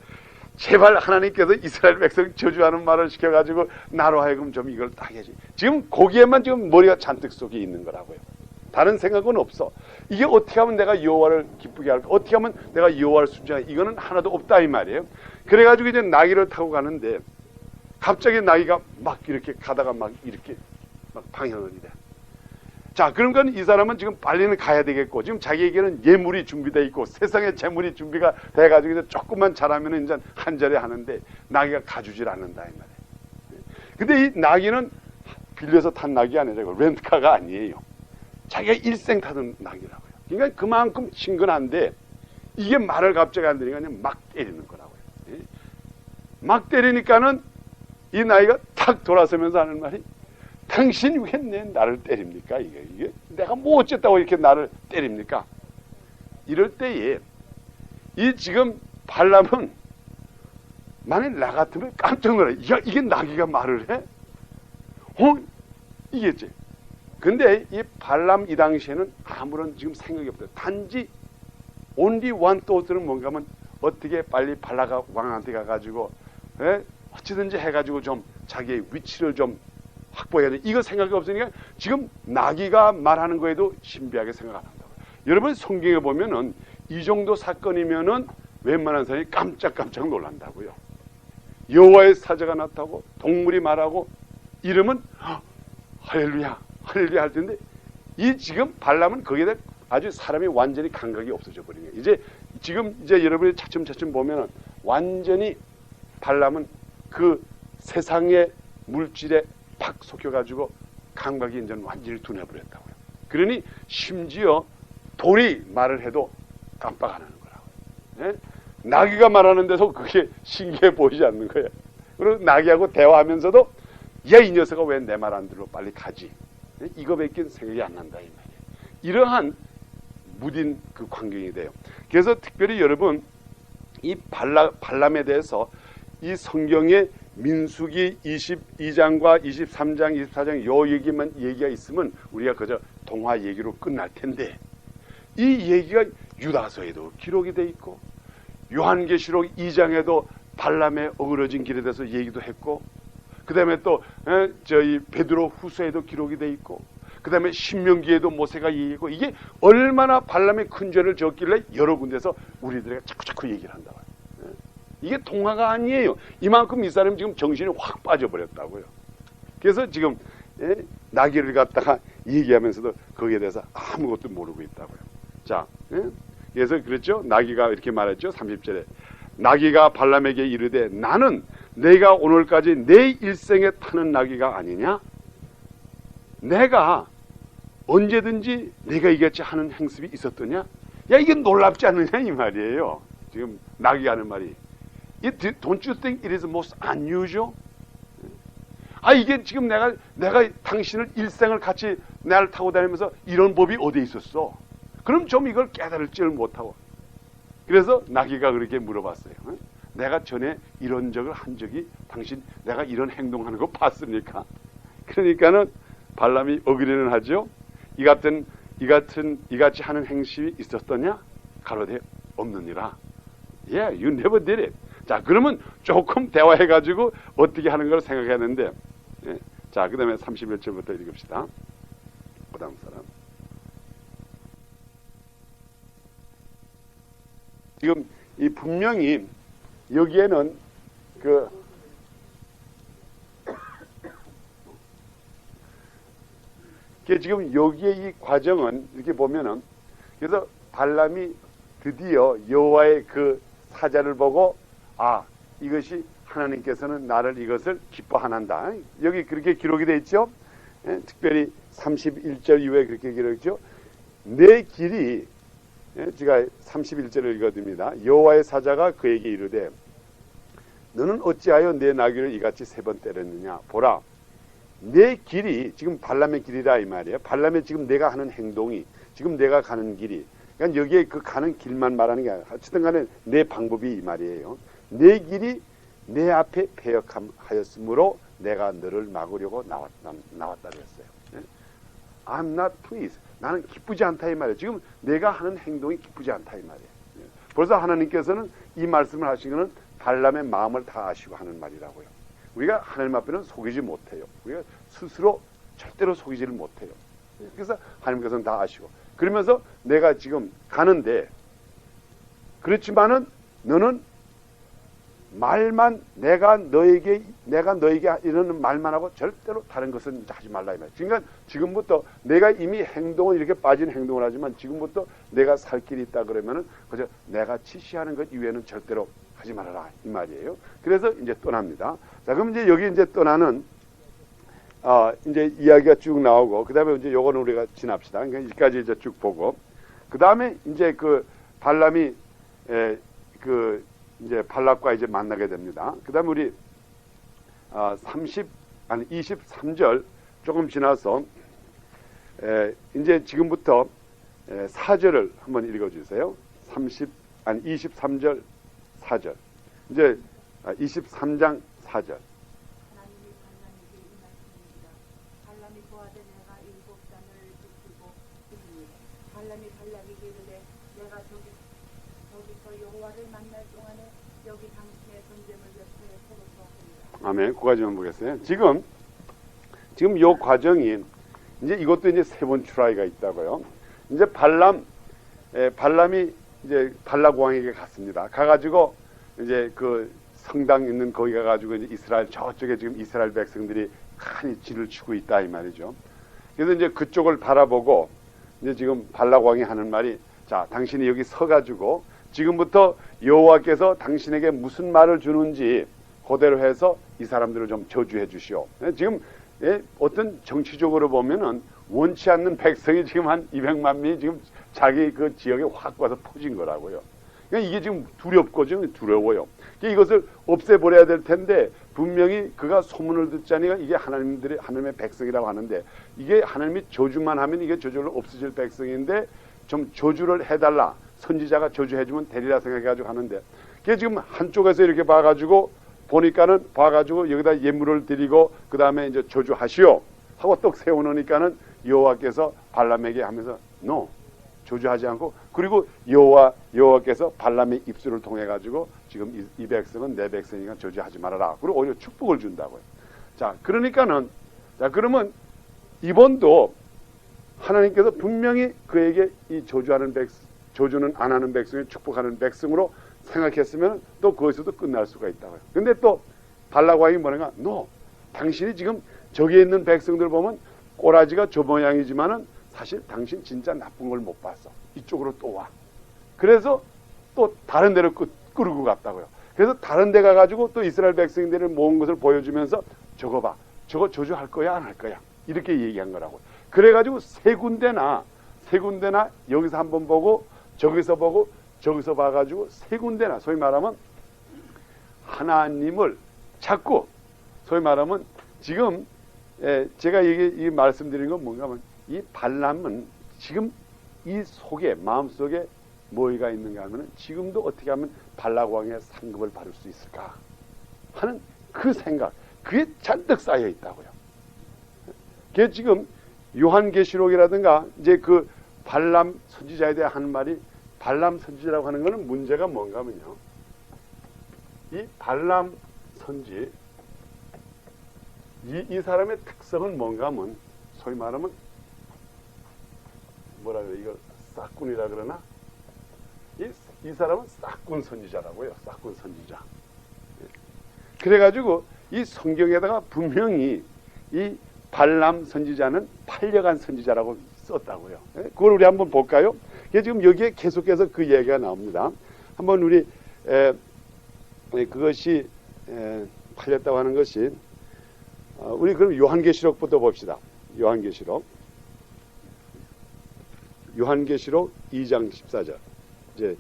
제발 하나님께서 이스라엘 백성 저주하는 말을 시켜가지고 나로 하여금 좀 이걸 딱 해야지. 지금 거기에만 지금 머리가 잔뜩 속에 있는 거라고요. 다른 생각은 없어. 이게 어떻게 하면 내가 여호와를 기쁘게 할까? 어떻게 하면 내가 여호와를 순종할까? 이거는 하나도 없다 이 말이에요. 그래가지고 이제 나귀를 타고 가는데 갑자기 나귀가 막 이렇게 가다가 막 이렇게 막 방향을 이래. 자, 그러니까 이 사람은 지금 빨리는 가야 되겠고 지금 자기에게는 예물이 준비되어 있고 세상의 재물이 준비가 돼가지고 이제 조금만 잘하면 이제 한 자리 하는데 나귀가 가주질 않는다 이 말이에요. 근데 이 나귀는 빌려서 탄 나귀 아니라 렌트카가 아니에요. 자기가 일생 타던 나귀라고요. 그러니까 그만큼 친근한데 이게 말을 갑자기 안 들으니까 그냥 막 때리는 거라고요. 막 때리니까는 이 나이가 탁 돌아서면서 하는 말이 당신이 왜 나를 때립니까? 이게 내가 뭐 어쨌다고 이렇게 나를 때립니까? 이럴 때에 이 지금 발람은 만약 나 같으면 깜짝 놀라. 야, 이게 나귀가 말을 해? 이겠지. 근데 이 발람 이 당시에는 아무런 지금 생각이 없어요. 단지 only one thought는 뭔가 하면 어떻게 빨리 발라가 왕한테 가가지고 어찌든지 해가지고 좀 자기의 위치를 좀 확보해야 돼. 이거 생각이 없으니까 지금 나귀가 말하는 거에도 신비하게 생각 안 한다고. 여러분 성경에 보면은 이 정도 사건이면은 웬만한 사람이 깜짝깜짝 놀란다고요. 여호와의 사자가 나타나고 동물이 말하고 이러면 할렐루야 할렐루야 할 텐데 이 지금 발람은 거기에 대해 아주 사람이 완전히 감각이 없어져 버린 거예요. 이제 여러분이 차츰차츰 보면은 완전히 발람은 그 세상의 물질에 팍 속여가지고 감각이 이제 완전히 둔해버렸다고요. 그러니 심지어 돌이 말을 해도 깜빡 안 하는 거라고요. 나귀가 말하는 데서 그게 신기해 보이지 않는 거예요. 그리고 나귀하고 대화하면서도 야, 이 녀석아 왜 내 말 안 들어 빨리 가지. 이거밖에 생각이 안 난다 이 말이에요. 이러한 무딘 그 광경이 돼요. 그래서 특별히 여러분 이 발람에 대해서 이 성경의 민수기 22장과 23장, 24장 요 얘기가 있으면 우리가 그저 동화 얘기로 끝날 텐데 이 얘기가 유다서에도 기록이 돼 있고 요한계시록 2장에도 발람의 어그러진 길에 대해서 얘기도 했고 그 다음에 또 저희 베드로 후서에도 기록이 돼 있고 그 다음에 신명기에도 모세가 얘기했고 이게 얼마나 발람의 큰 죄를 졌길래 여러 군데서 우리들에게 자꾸 얘기를 한다고요. 이게 동화가 아니에요. 이만큼 이 사람이 지금 정신이 확 빠져버렸다고요. 그래서 지금 나귀를 갖다가 얘기하면서도 거기에 대해서 아무것도 모르고 있다고요. 자, 그래서 그랬죠. 나귀가 이렇게 말했죠. 30절에 나귀가 발람에게 이르되 나는 내가 오늘까지 내 일생에 타는 나귀가 아니냐? 내가 언제든지 내가 이같이 하는 행습이 있었더냐? 야, 이게 놀랍지 않느냐 이 말이에요. 지금 나귀가 하는 말이 Don't you think it is most unusual? 이게 지금 내가 당신을 일생을 같이 나를 타고 다니면서 이런 법이 어디에 있었어? 그럼 좀 이걸 깨달을 줄 못하고. 그래서 나귀가 그렇게 물어봤어요. 내가 전에 이런 적을 한 적이 당신 내가 이런 행동하는 거 봤습니까? 그러니까는 발람이 어그리는 하죠. 이 같은 이같이 하는 행실이 있었더냐? 가로되 없느니라. Yeah, you never did it. 자, 그러면 조금 대화해가지고 어떻게 하는 걸 생각했는데, 예. 자, 그 다음에 31절부터 읽읍시다. 그 다음 사람. 지금 이 분명히 여기에는 지금 여기에 이 과정은 이렇게 보면은, 그래서 발람이 드디어 여호와의 그 사자를 보고, 아, 이것이 하나님께서는 나를 이것을 기뻐하난다. 여기 그렇게 기록이 되어 있죠. 예? 특별히 31절 이후에 그렇게 기록했죠. 내 길이, 예? 제가 31절을 읽어드립니다. 여호와의 사자가 그에게 이르되 너는 어찌하여 내 나귀를 이같이 3번 때렸느냐. 보라, 내 길이, 지금 발람의 길이라 이 말이에요. 발람의 지금 내가 하는 행동이, 지금 내가 가는 길이, 그러니까 여기에 그 가는 길만 말하는 게 아니라 어쨌든 간에 내 방법이 이 말이에요. 내 길이 내 앞에 패역하였으므로 내가 너를 막으려고 나왔다 그랬어요. I'm not pleased. 나는 기쁘지 않다 이 말이에요. 지금 내가 하는 행동이 기쁘지 않다 이 말이에요. 벌써 하나님께서는 이 말씀을 하신 것은 발람의 마음을 다 아시고 하는 말이라고요. 우리가 하나님 앞에는 속이지 못해요. 우리가 스스로 절대로 속이지를 못해요. 그래서 하나님께서는 다 아시고, 그러면서 내가 지금 가는데, 그렇지만은 너는 말만, 내가 너에게 이러는 말만 하고 절대로 다른 것은 하지 말라 이 말이에요. 그러니까 지금부터 내가 이미 행동은 이렇게 빠진 행동을 하지만 지금부터 내가 살 길이 있다 그러면은 그저 내가 지시하는 것 이외에는 절대로 하지 말아라 이 말이에요. 그래서 이제 떠납니다. 자, 그럼 이제 여기 이제 떠나는 이제 이야기가 쭉 나오고, 그 다음에 이제 요거는 우리가 지납시다. 그러니까 여기까지 이제 쭉 보고, 그 다음에 이제 그 발람이 이제 발락과 이제 만나게 됩니다. 그 다음에 우리 23절 조금 지나서 이제 지금부터 4절을 한번 읽어주세요. 23절 4절. 이제 23장 4절. 하나님이 발람에게 이 말씀입니다. 발람이 보아되 내가 7산을 지키고 있으니 발람이 발락에게 이르되 내가 저기서 여호와를 만날 동안에 여기 당신의 존재물 옆에 서로 보았습니다. 아멘. 그까지만 보겠어요. 지금 요 과정이 이제 이것도 이제 3번 트라이가 있다고요. 이제 발람이 이제 발락 왕에게 갔습니다. 가가지고 이제 그 성당 있는 거기 가가지고 이제 이스라엘 저쪽에 지금 이스라엘 백성들이 칸이 진을 치고 있다 이 말이죠. 그래서 이제 그쪽을 바라보고 이제 지금 발락 왕이 하는 말이, 자, 당신이 여기 서가지고 지금부터 여호와께서 당신에게 무슨 말을 주는지 그대로 해서 이 사람들을 좀 저주해 주시오. 지금 어떤 정치적으로 보면은 원치 않는 백성이 지금 한 200만 명이 지금 자기 그 지역에 확 와서 퍼진 거라고요. 그러니까 이게 지금 두렵고 지금 두려워요. 이것을 없애버려야 될 텐데 분명히 그가 소문을 듣자니까 이게 하나님의 백성이라고 하는데, 이게 하나님이 저주만 하면 이게 저주를 없으실 백성인데 좀 저주를 해달라, 선지자가 저주해주면 되리라 생각해가지고 하는데, 그게 지금 한쪽에서 이렇게 봐가지고 여기다 예물을 드리고 그 다음에 이제 저주하시오 하고 떡 세워놓으니까는 여호와께서 발람에게 하면서 no, 저주하지 않고, 그리고 여호와께서 발람의 입술을 통해 가지고 지금 이 백성은 내 백성이니까 저주하지 말아라. 그리고 오히려 축복을 준다고요. 자, 그러니까는, 자, 그러면 이번도 하나님께서 분명히 그에게 이 저주는 안 하는 백성이 축복하는 백성으로 생각했으면 또 거기서도 끝날 수가 있다고요. 근데 또 발락 왕이 뭐냐면, no, 당신이 지금 저기에 있는 백성들 보면 꼬라지가 저 모양이지만은 사실 당신 진짜 나쁜 걸 못 봤어. 이쪽으로 또 와. 그래서 또 다른 데로 끌고 갔다고요. 그래서 다른 데 가가지고 또 이스라엘 백성들을 모은 것을 보여주면서 저거 봐, 저거 저주할 거야 안 할 거야, 이렇게 얘기한 거라고. 그래가지고 세 군데나 여기서 한번 보고 저기서 보고 저기서 봐가지고 세 군데나, 소위 말하면 하나님을 찾고, 소위 말하면 지금 제가 이 말씀드린 건 뭔가 하면, 이 발람은 지금 이 속에, 마음속에 뭐가 있는가 하면 지금도 어떻게 하면 발락 왕의 상급을 받을 수 있을까 하는 그 생각, 그게 잔뜩 쌓여 있다고요. 그게 지금 요한계시록이라든가 이제 그 발람 선지자에 대해 하는 말이, 발람 선지자라고 하는 것은 문제가 뭔가 하면요, 이 발람 선지, 이 사람의 특성은 뭔가 하면, 소위 말하면 뭐라 그래, 이걸 싹군이라 그러나, 이 사람은 싹군 선지자라고요. 싹군 선지자. 그래가지고 이 성경에다가 분명히 이 발람 선지자는 팔려간 선지자라고 썼다고요. 그걸 우리 한번 볼까요? 지금 여기에 계속해서 그 얘기가 나옵니다. 한번 우리 그것이 팔렸다고 하는 것이, 우리 그럼 요한계시록부터 봅시다. 요한계시록 2장 14절. 이제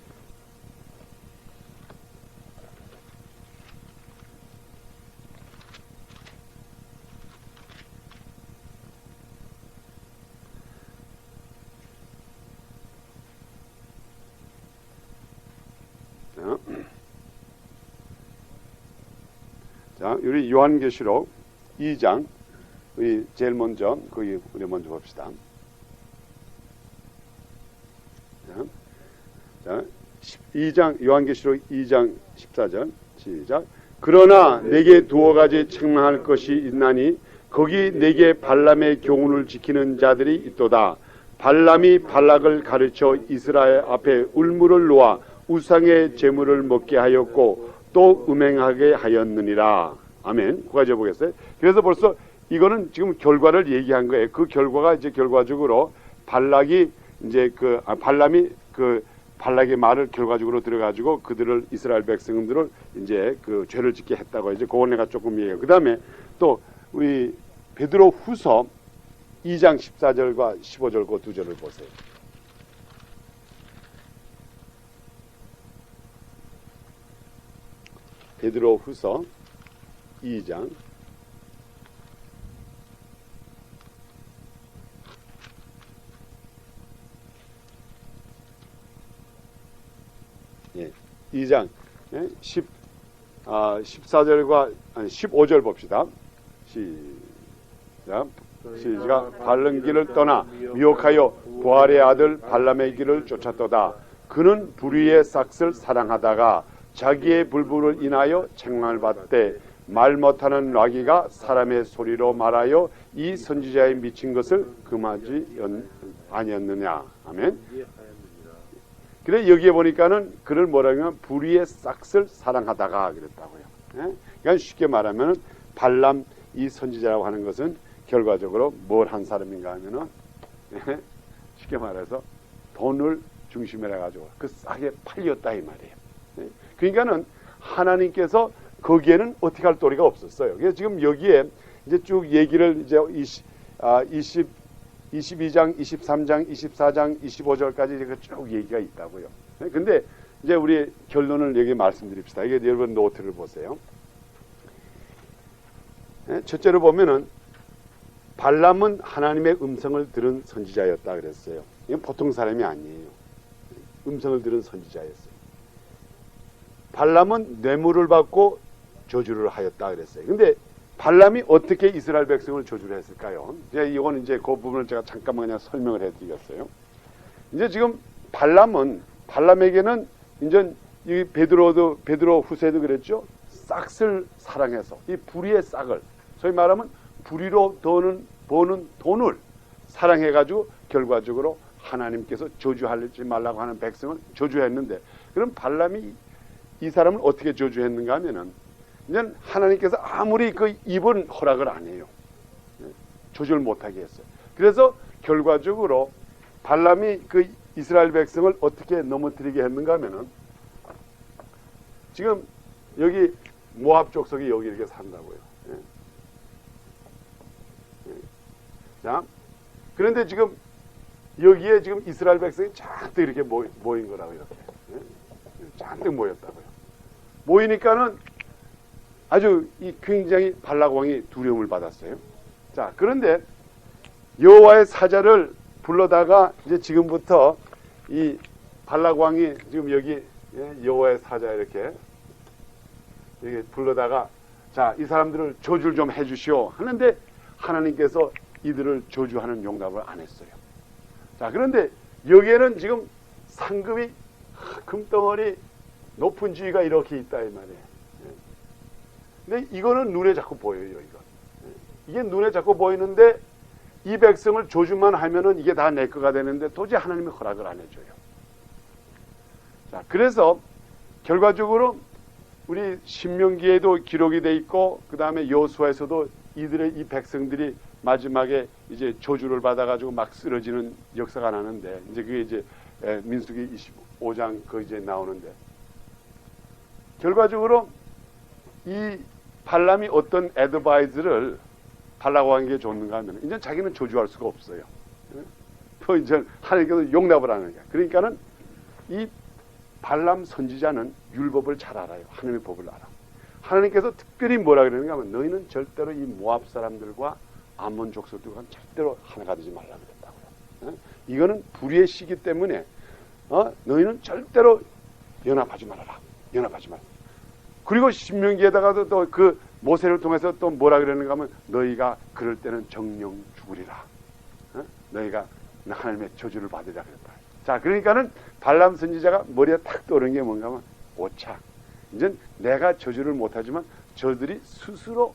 자, 우리 요한계시록 2장, 우리 제일 먼저 거기 우리 먼저 봅시다. 자, 2장, 요한계시록 2장 14절 시작. 그러나 내게 두어 가지 책망할 것이 있나니 거기 내게 발람의 교훈을 지키는 자들이 있도다. 발람이 발락을 가르쳐 이스라엘 앞에 울무를 놓아 우상의 제물을 먹게 하였고 또 음행하게 하였느니라. 아멘. 그까지 보겠어요. 그래서 벌써 이거는 지금 결과를 얘기한 거예요. 그 결과가 이제 결과적으로 발락이 이제 발람이 발락의 말을 결과적으로 들어가지고 그들을, 이스라엘 백성들을 이제 그 죄를 짓게 했다고 이제 그걸 내가 조금 얘기해요. 그 다음에 또 우리 베드로 후서 2장 14절과 15절 그 두 절을 보세요. 베드로 후서 2장 2장 14절과 15절 봅시다. 시작. 바른 길을 떠나 미혹하여 부할의 아들 발람의 길을 쫓았도다. 그는 불의의 싹을 사랑하다가 자기의 불법을 인하여 책망을 받되 말 못하는 나귀가 사람의 소리로 말하여 이 선지자의 미친 것을 금하지 아니었느냐. 아멘. 그래 여기에 보니까는 그를 뭐라고 하면 불의의 싹을 사랑하다가 그랬다고요. 그러니까 쉽게 말하면 발람 이 선지자라고 하는 것은 결과적으로 뭘 한 사람인가 하면은 쉽게 말해서 돈을 중심으로 해가지고 그 싸게 팔렸다 이 말이에요. 그러니까는 하나님께서 거기에는 어떻게 할 도리가 없었어요. 그래서 지금 여기에 이제 쭉 얘기를 이제 22장, 23장, 24장, 25절까지 이렇게 쭉 얘기가 있다고요. 근데 이제 우리 결론을 여기 말씀드립시다. 이게 여러분 노트를 보세요. 첫째로 보면은 발람은 하나님의 음성을 들은 선지자였다 그랬어요. 이건 보통 사람이 아니에요. 음성을 들은 선지자였어요. 발람은 뇌물을 받고 저주를 하였다 그랬어요. 근데 발람이 어떻게 이스라엘 백성을 저주를 했을까요? 이건 이제 그 부분을 제가 잠깐만 그냥 설명을 해드리겠어요. 이제 지금 발람에게는 이제 이 베드로 후세도 그랬죠. 싹을 사랑해서 이 불의의 싹을, 소위 말하면 불의로 버는 돈을 사랑해가지고 결과적으로 하나님께서 저주하지 말라고 하는 백성을 저주했는데, 그럼 발람이 이 사람을 어떻게 저주했는가 하면은 이제 하나님께서 아무리 그 입은 허락을 안 해요. 조절 못하게 했어요. 그래서 결과적으로 발람이 그 이스라엘 백성을 어떻게 넘어뜨리게 했는가 하면은 지금 여기 모압 족속이 여기 이렇게 산다고요. 자, 그런데 지금 여기에 지금 이스라엘 백성이 잔뜩 이렇게 모인 거라고 이렇게. 잔뜩 모였다고요. 모이니까는 아주 굉장히 발락 왕이 두려움을 받았어요. 자, 그런데 여호와의 사자를 불러다가 이제 지금부터 이 발락 왕이 지금 여기 여호와의 사자 이렇게 불러다가 자, 이 사람들을 저주를 좀 해주시오 하는데 하나님께서 이들을 저주하는 용납을 안 했어요. 자, 그런데 여기에는 지금 상급이 금덩어리 높은 지위가 이렇게 있다 이 말이에요. 근데 이거는 눈에 자꾸 보여요. 이게 눈에 자꾸 보이는데 이 백성을 조주만 하면은 이게 다 내 거가 되는데 도저히 하나님이 허락을 안 해줘요. 자, 그래서 결과적으로 우리 신명기에도 기록이 돼 있고 그 다음에 여호수아에서도 이 백성들이 마지막에 이제 저주를 받아가지고 막 쓰러지는 역사가 나는데 이제 그게 이제 민수기 25장 그 이제 나오는데 결과적으로 이 발람이 어떤 애드바이즈를 발락 왕에게 줬는가 하면 이제 자기는 저주할 수가 없어요. 또 이제 하나님께서 용납을 하는 거야. 그러니까는 이 발람 선지자는 율법을 잘 알아요. 하나님의 법을 알아. 하나님께서 특별히 뭐라 그러는가 하면 너희는 절대로 이 모압 사람들과 암몬 족속들과 절대로 하나가 되지 말라 그랬다고요. 이거는 불의의 시기 때문에 너희는 절대로 연합하지 말아라. 연합하지 말라. 그리고 신명기에다가도 또 그 모세를 통해서 또 뭐라 그러는가 하면 너희가 그럴 때는 정령 죽으리라. 너희가 하나님의 저주를 받으라 그랬다. 자, 그러니까는 발람 선지자가 머리에 탁 떠오르는 게 뭔가 하면 오차. 이제 내가 저주를 못하지만 저들이 스스로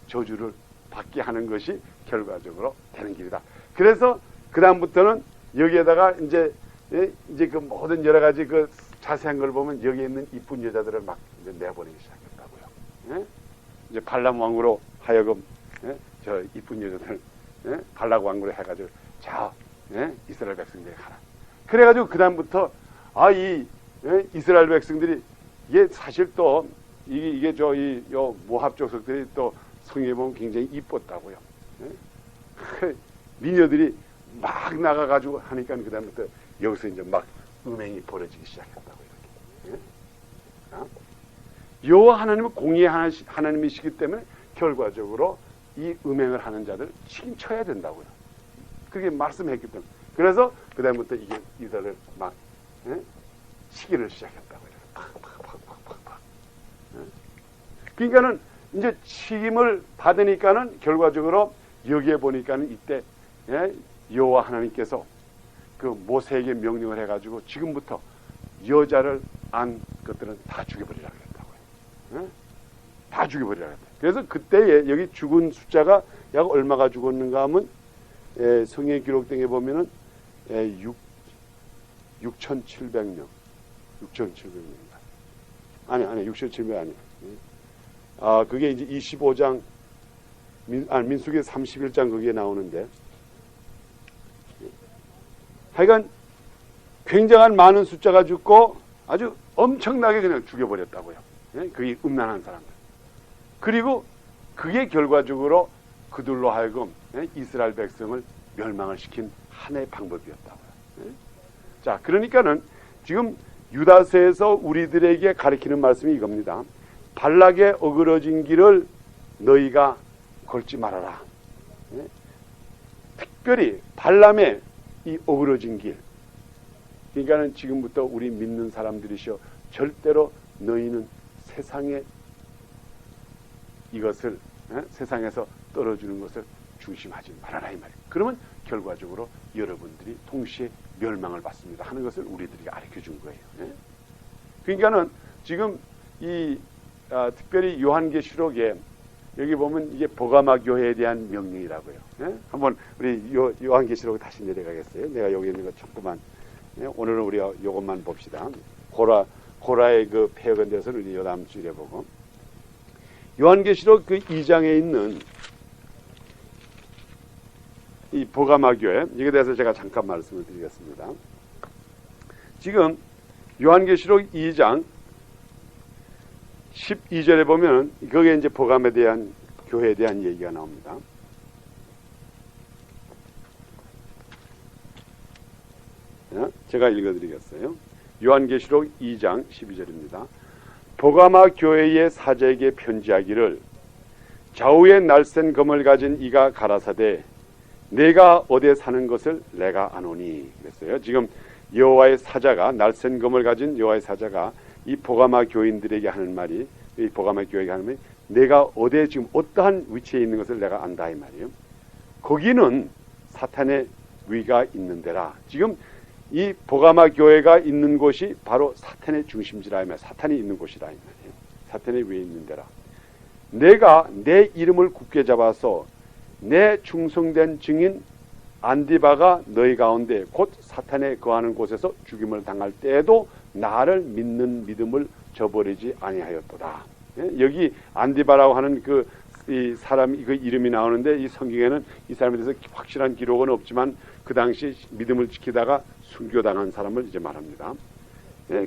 저주를 받게 하는 것이 결과적으로 되는 길이다. 그래서 그 다음부터는 여기에다가 이제 그 모든 여러 가지 그 자세한 걸 보면 여기 있는 이쁜 여자들을 막 이제 내보내기 시작했다고요. 이제 발람 왕으로 하여금 저 이쁜 여자들 발락 왕으로 해가지고 자 이스라엘 백성들이 가라. 그래가지고 그 다음부터 이 이스라엘 백성들이 이게 사실 또 이게 요 모압 족속들이 또 성경에 보면 굉장히 이뻤다고요. 미녀들이 막 나가가지고 하니까 그 다음부터 여기서 이제 막 음행이 벌어지기 시작했다고 이렇게. 여호와 하나님은 공의의 하나님이시기 때문에 결과적으로 이 음행을 하는 자들 책임져야 된다고요. 그렇게 말씀했기 때문에. 그래서 그 다음부터 이들을 막 시기를 시작했다고 이렇게 팍팍팍팍팍. 그러니까는 이제 책임을 받으니까는 결과적으로 여기에 보니까는 이때 여호와 하나님께서 그 모세에게 명령을 해가지고 지금부터 여자를 안 것들은 다 죽여버리라 그랬다고요. 다 죽여버리라 그랬다. 그래서 그때에 여기 죽은 숫자가 약 얼마가 죽었는가 하면 성경에 기록된 게 보면은 6,700명. 6,700명인가? 아니 6,700 아니에요. 그게 이제 25장 민수기 31장 거기에 나오는데 하여간 굉장한 많은 숫자가 죽고 아주 엄청나게 그냥 죽여버렸다고요. 그게 음란한 사람들. 그리고 그게 결과적으로 그들로 하여금 이스라엘 백성을 멸망을 시킨 하나의 방법이었다고요. 자, 그러니까는 지금 유다서에서 우리들에게 가르치는 말씀이 이겁니다. 발락의 어그러진 길을 너희가 걸지 말아라. 특별히 발람의 이 어그러진 길. 그러니까는 지금부터 우리 믿는 사람들이시여 절대로 너희는 세상에 이것을 세상에서 떨어지는 것을 중심하지 말아라 이 말이에요. 그러면 결과적으로 여러분들이 동시에 멸망을 받습니다 하는 것을 우리들이 가르쳐 준 거예요. 그러니까는 지금 이 특별히 요한계시록에 여기 보면 이게 보가마 교회에 대한 명령이라고요. 한번 우리 요한계시록 다시 내려가겠어요. 내가 여기 있는 거 조금만 오늘은 우리가 요것만 봅시다. 고라의 그 폐역에 대해서는 우리 다음 주에 보고 요한계시록 그 2장에 있는 이 보가마 교회 이에 대해서 제가 잠깐 말씀을 드리겠습니다. 지금 요한계시록 2장 12절에 보면 거기에 이제 보감에 대한 교회에 대한 얘기가 나옵니다. 제가 읽어드리겠어요. 요한계시록 2장 12절입니다. 보가마 교회의 사제에게 편지하기를 좌우에 날쌘 검을 가진 이가 가라사대 내가 어디에 사는 것을 내가 아노니 그랬어요. 지금 여호와의 사자가 날쌘 검을 가진 여호와의 사자가 이 보가마 교인들에게 하는 말이 이 보가마 교회에게 하는 말이 내가 어디에 지금 어떠한 위치에 있는 것을 내가 안다 이 말이에요. 거기는 사탄의 위가 있는 데라. 지금 이 보가마 교회가 있는 곳이 바로 사탄의 중심지라 하면 사탄이 있는 곳이라 이 말이에요. 사탄이 왜 있는 데라. 내가 내 이름을 굳게 잡아서 내 충성된 증인 안디바가 너희 가운데 곧 사탄에 거하는 곳에서 죽임을 당할 때에도 나를 믿는 믿음을 저버리지 아니하였도다. 여기 안디바라고 하는 이 사람 그 이름이 나오는데 이 성경에는 이 사람에 대해서 확실한 기록은 없지만 그 당시 믿음을 지키다가 순교당한 사람을 이제 말합니다.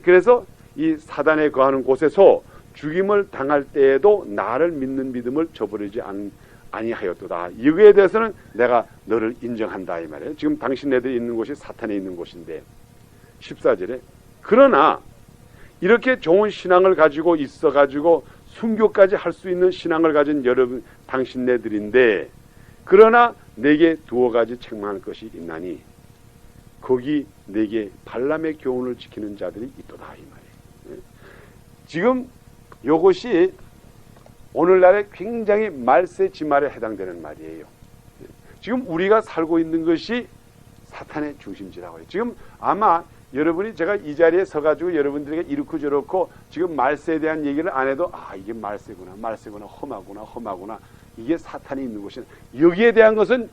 그래서 이 사단에 거하는 곳에서 죽임을 당할 때에도 나를 믿는 믿음을 저버리지 아니하였도다. 이거에 대해서는 내가 너를 인정한다 이 말이에요. 지금 당신네들이 있는 곳이 사탄에 있는 곳인데 14절에 그러나 이렇게 좋은 신앙을 가지고 있어가지고 순교까지 할 수 있는 신앙을 가진 여러분 당신네들인데 그러나 내게 두어 가지 책망할 것이 있나니 거기 내게 발람의 교훈을 지키는 자들이 있도다 이 말이에요. 지금 이것이 오늘날에 굉장히 말세지말에 해당되는 말이에요. 지금 우리가 살고 있는 것이 사탄의 중심지라고 해요. 지금 아마 여러분이 제가 이 자리에 서가지고 여러분들에게 이렇고 저렇고 지금 말세에 대한 얘기를 안 해도 이게 말세구나 험하구나 이게 사탄이 있는 곳이 여기에 대한 것은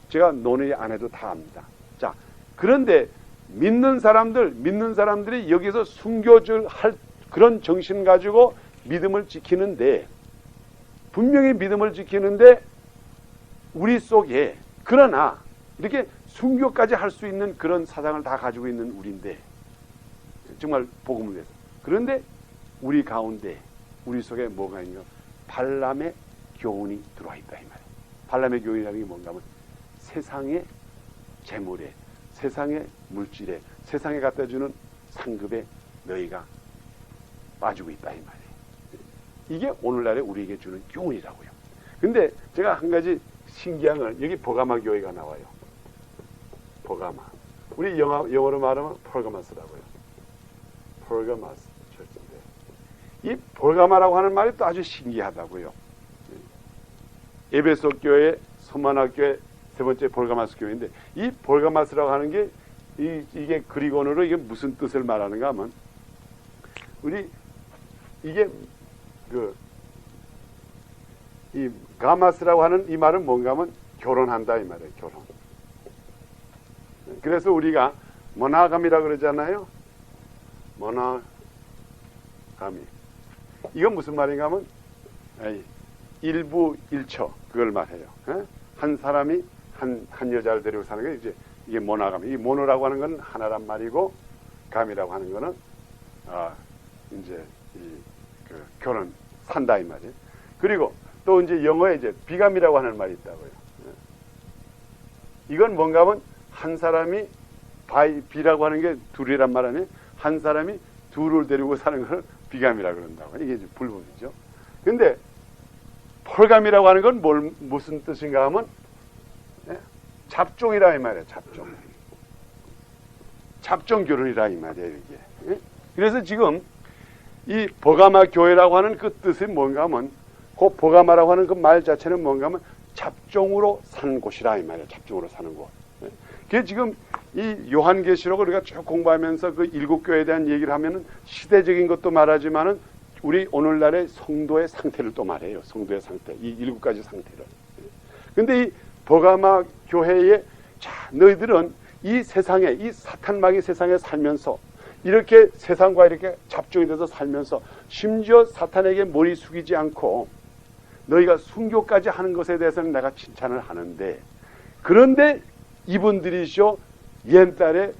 제가 논의 안 해도 다 압니다. 자, 그런데 믿는 사람들이 여기서 순교를 할 그런 정신 가지고 믿음을 지키는데 분명히 믿음을 지키는데 우리 속에 그러나 이렇게 순교까지 할 수 있는 그런 사상을 다 가지고 있는 우리인데 정말 복음을 위해서 그런데 우리 가운데 우리 속에 뭐가 있냐 발람의 교훈이 들어와 있다 이 말이에요. 발람의 교훈이라는 게 뭔가 하면 세상의 재물에 세상의 물질에 세상에 갖다 주는 상급에 너희가 빠지고 있다 이 말이에요. 이게 오늘날에 우리에게 주는 교훈이라고요. 근데 제가 한 가지 신기한 건 여기 보가마 교회가 나와요. 보가마. 우리 영어로 말하면 폴가마스라고요. 폴가마스 철저인데 이 폴가마라고 하는 말이 또 아주 신기하다고요. 에베소 교회, 소마나 교회 세 번째 볼가마스 교회인데 이 볼가마스라고 하는 게 이게 그리고어로 이게 무슨 뜻을 말하는가 하면 우리 이게 이 가마스라고 하는 이 말은 뭔가 하면 결혼한다 이 말이에요. 결혼. 그래서 우리가 모나감이라고 그러잖아요. 모나감이. 이건 무슨 말인가 하면 일부 일처 그걸 말해요. 한 사람이 한 여자를 데리고 사는 게 이제 이게 모나감. 이 모노라고 하는 건 하나란 말이고 감이라고 하는 거는 이제 결혼 산다 이 말이에요. 그리고 또 이제 영어에 이제 비감이라고 하는 말이 있다고요. 이건 뭔가 하면 한 사람이 비라고 하는 게 둘이란 말 아니에요. 한 사람이 둘을 데리고 사는 걸 비감이라고 그런다고. 이게 이제 불법이죠. 근데 폴감이라고 하는 건 무슨 뜻인가 하면 잡종이라 이 말이에요. 잡종 결혼이라 이 말이에요. 이게. 그래서 지금 이 보가마 교회라고 하는 그 뜻이 뭔가 하면 그 보가마라고 하는 그 말 자체는 뭔가 하면 잡종으로 사는 곳이라 이 말이에요. 잡종으로 사는 곳. 그게 지금 이 요한계시록을 우리가 쭉 공부하면서 그 일곱 교회에 대한 얘기를 하면은 시대적인 것도 말하지만은 우리 오늘날의 성도의 상태를 또 말해요. 성도의 상태. 이 일곱 가지 상태를. 근데 이 보가마 교회에 자, 너희들은 이 세상에 이 사탄마귀 세상에 살면서 이렇게 세상과 이렇게 잡종이 돼서 살면서 심지어 사탄에게 머리 숙이지 않고 너희가 순교까지 하는 것에 대해서는 내가 칭찬을 하는데 그런데 이분들이시오 옛날에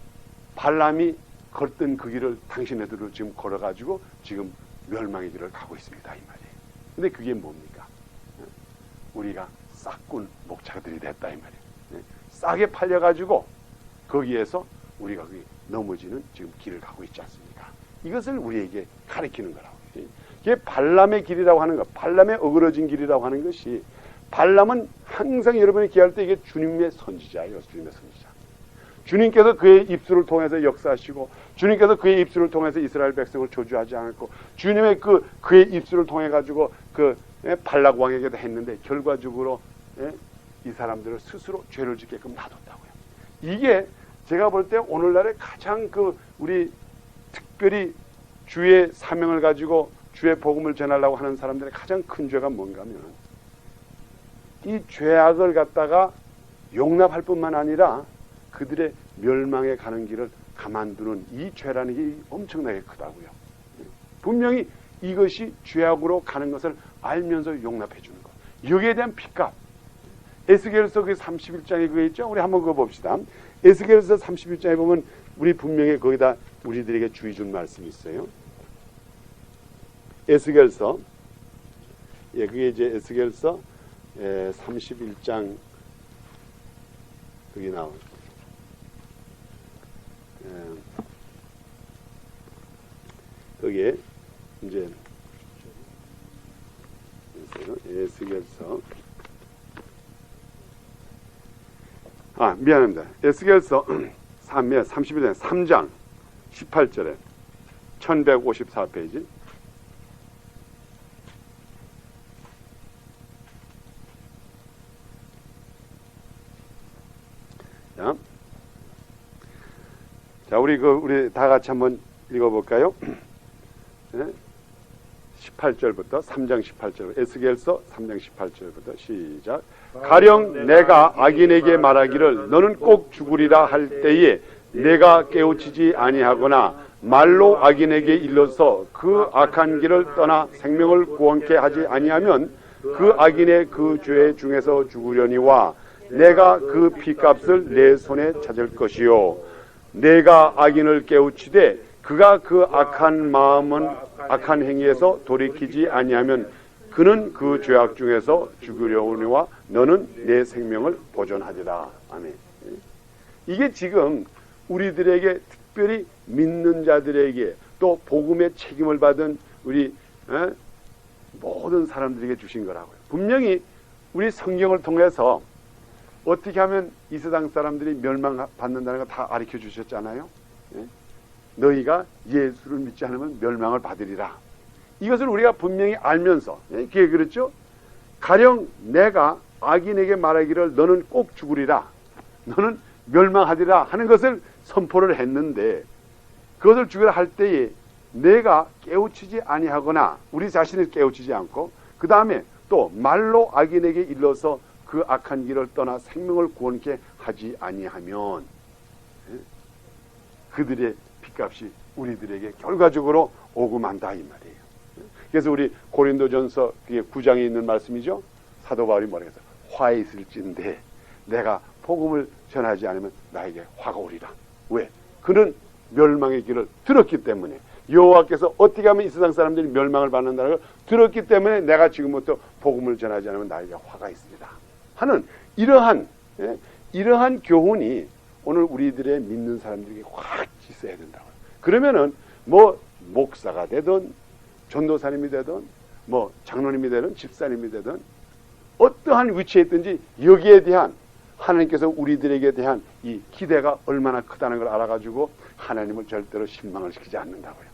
발람이 걷던 그 길을 당신네들을 지금 걸어가지고 지금 멸망의 길을 가고 있습니다 이 말이에요. 근데 그게 뭡니까? 우리가 싹군 목자들이 됐다 이 말이에요. 싸게 팔려가지고 거기에서 우리가 넘어지는 지금 길을 가고 있지 않습니까? 이것을 우리에게 가르치는 거라고. 이게 발람의 길이라고 하는 것, 발람의 어그러진 길이라고 하는 것이 발람은 항상 여러분이 기할 때 이게 주님의 선지자예요. 주님의 선지자. 주님께서 그의 입술을 통해서 역사하시고 주님께서 그의 입술을 통해서 이스라엘 백성을 저주하지 않았고 주님의 그의 입술을 통해 가지고 발락 왕에게도 했는데 결과적으로 이 사람들을 스스로 죄를 짓게끔 놔뒀다고요. 이게 제가 볼 때 오늘날에 가장 우리 특별히 주의 사명을 가지고 주의 복음을 전하려고 하는 사람들의 가장 큰 죄가 뭔가 하면 이 죄악을 갖다가 용납할 뿐만 아니라 그들의 멸망에 가는 길을 가만두는 이 죄라는 게 엄청나게 크다고요. 분명히 이것이 죄악으로 가는 것을 알면서 용납해 주는 것. 여기에 대한 핏값. 에스겔서 그 31장에 그거 있죠? 우리 한번 그거 봅시다. 에스겔서 31장에 보면 우리 분명히 거기다 우리들에게 주의 준 말씀이 있어요. 에스겔서, 예, 그게 이제 에스겔서 31장 거기 나온 거기에 이제 에스겔서 미안합니다. 에스겔서 31장 3장 18절에 1154페이지. 자, 우리 다 같이 한번 읽어볼까요? 18절부터 3장 18절, 에스겔서 3장 18절부터 시작. 가령 내가 악인에게 말하기를 너는 꼭 죽으리라 할 때에 내가 깨우치지 아니하거나 말로 악인에게 일러서 그 악한 길을 떠나 생명을 구원케 하지 아니하면 그 악인의 그 죄 중에서 죽으려니와 내가 그 피값을 내 손에 찾을 것이요 내가 악인을 깨우치되 그가 그 악한 행위에서 돌이키지 아니하면 그는 그 죄악 중에서 죽으려오니와 너는 내 생명을 보존하리라. 아멘. 이게 지금 우리들에게 특별히 믿는 자들에게 또 복음의 책임을 받은 우리 모든 사람들에게 주신 거라고요. 분명히 우리 성경을 통해서 어떻게 하면 이 세상 사람들이 멸망받는다는 거 다 가르쳐 주셨잖아요. 너희가 예수를 믿지 않으면 멸망을 받으리라. 이것을 우리가 분명히 알면서 그게 그렇죠. 가령 내가 악인에게 말하기를 너는 꼭 죽으리라, 너는 멸망하리라 하는 것을 선포를 했는데 그것을 죽으라 할 때에 내가 깨우치지 아니하거나 우리 자신을 깨우치지 않고 그 다음에 또 말로 악인에게 일러서 그 악한 길을 떠나 생명을 구원케 하지 아니하면 그들의 핏값이 우리들에게 결과적으로 오고 만다 이 말이에요. 그래서 우리 고린도전서 9장에 있는 말씀이죠. 사도 바울이 뭐라 해서 화에 있을진데 내가 복음을 전하지 않으면 나에게 화가 오리라. 왜? 그는 멸망의 길을 들었기 때문에 여호와께서 어떻게 하면 이 세상 사람들이 멸망을 받는다는 걸 들었기 때문에 내가 지금부터 복음을 전하지 않으면 나에게 화가 있습니다 하는 이러한 교훈이 오늘 우리들의 믿는 사람들에게 확 있어야 된다고요. 그러면은 뭐 목사가 되든 전도사님이 되든 뭐 장로님이 되든 집사님이 되든 어떠한 위치에 있든지 여기에 대한 하나님께서 우리들에게 대한 이 기대가 얼마나 크다는 걸 알아가지고 하나님을 절대로 실망을 시키지 않는다고요.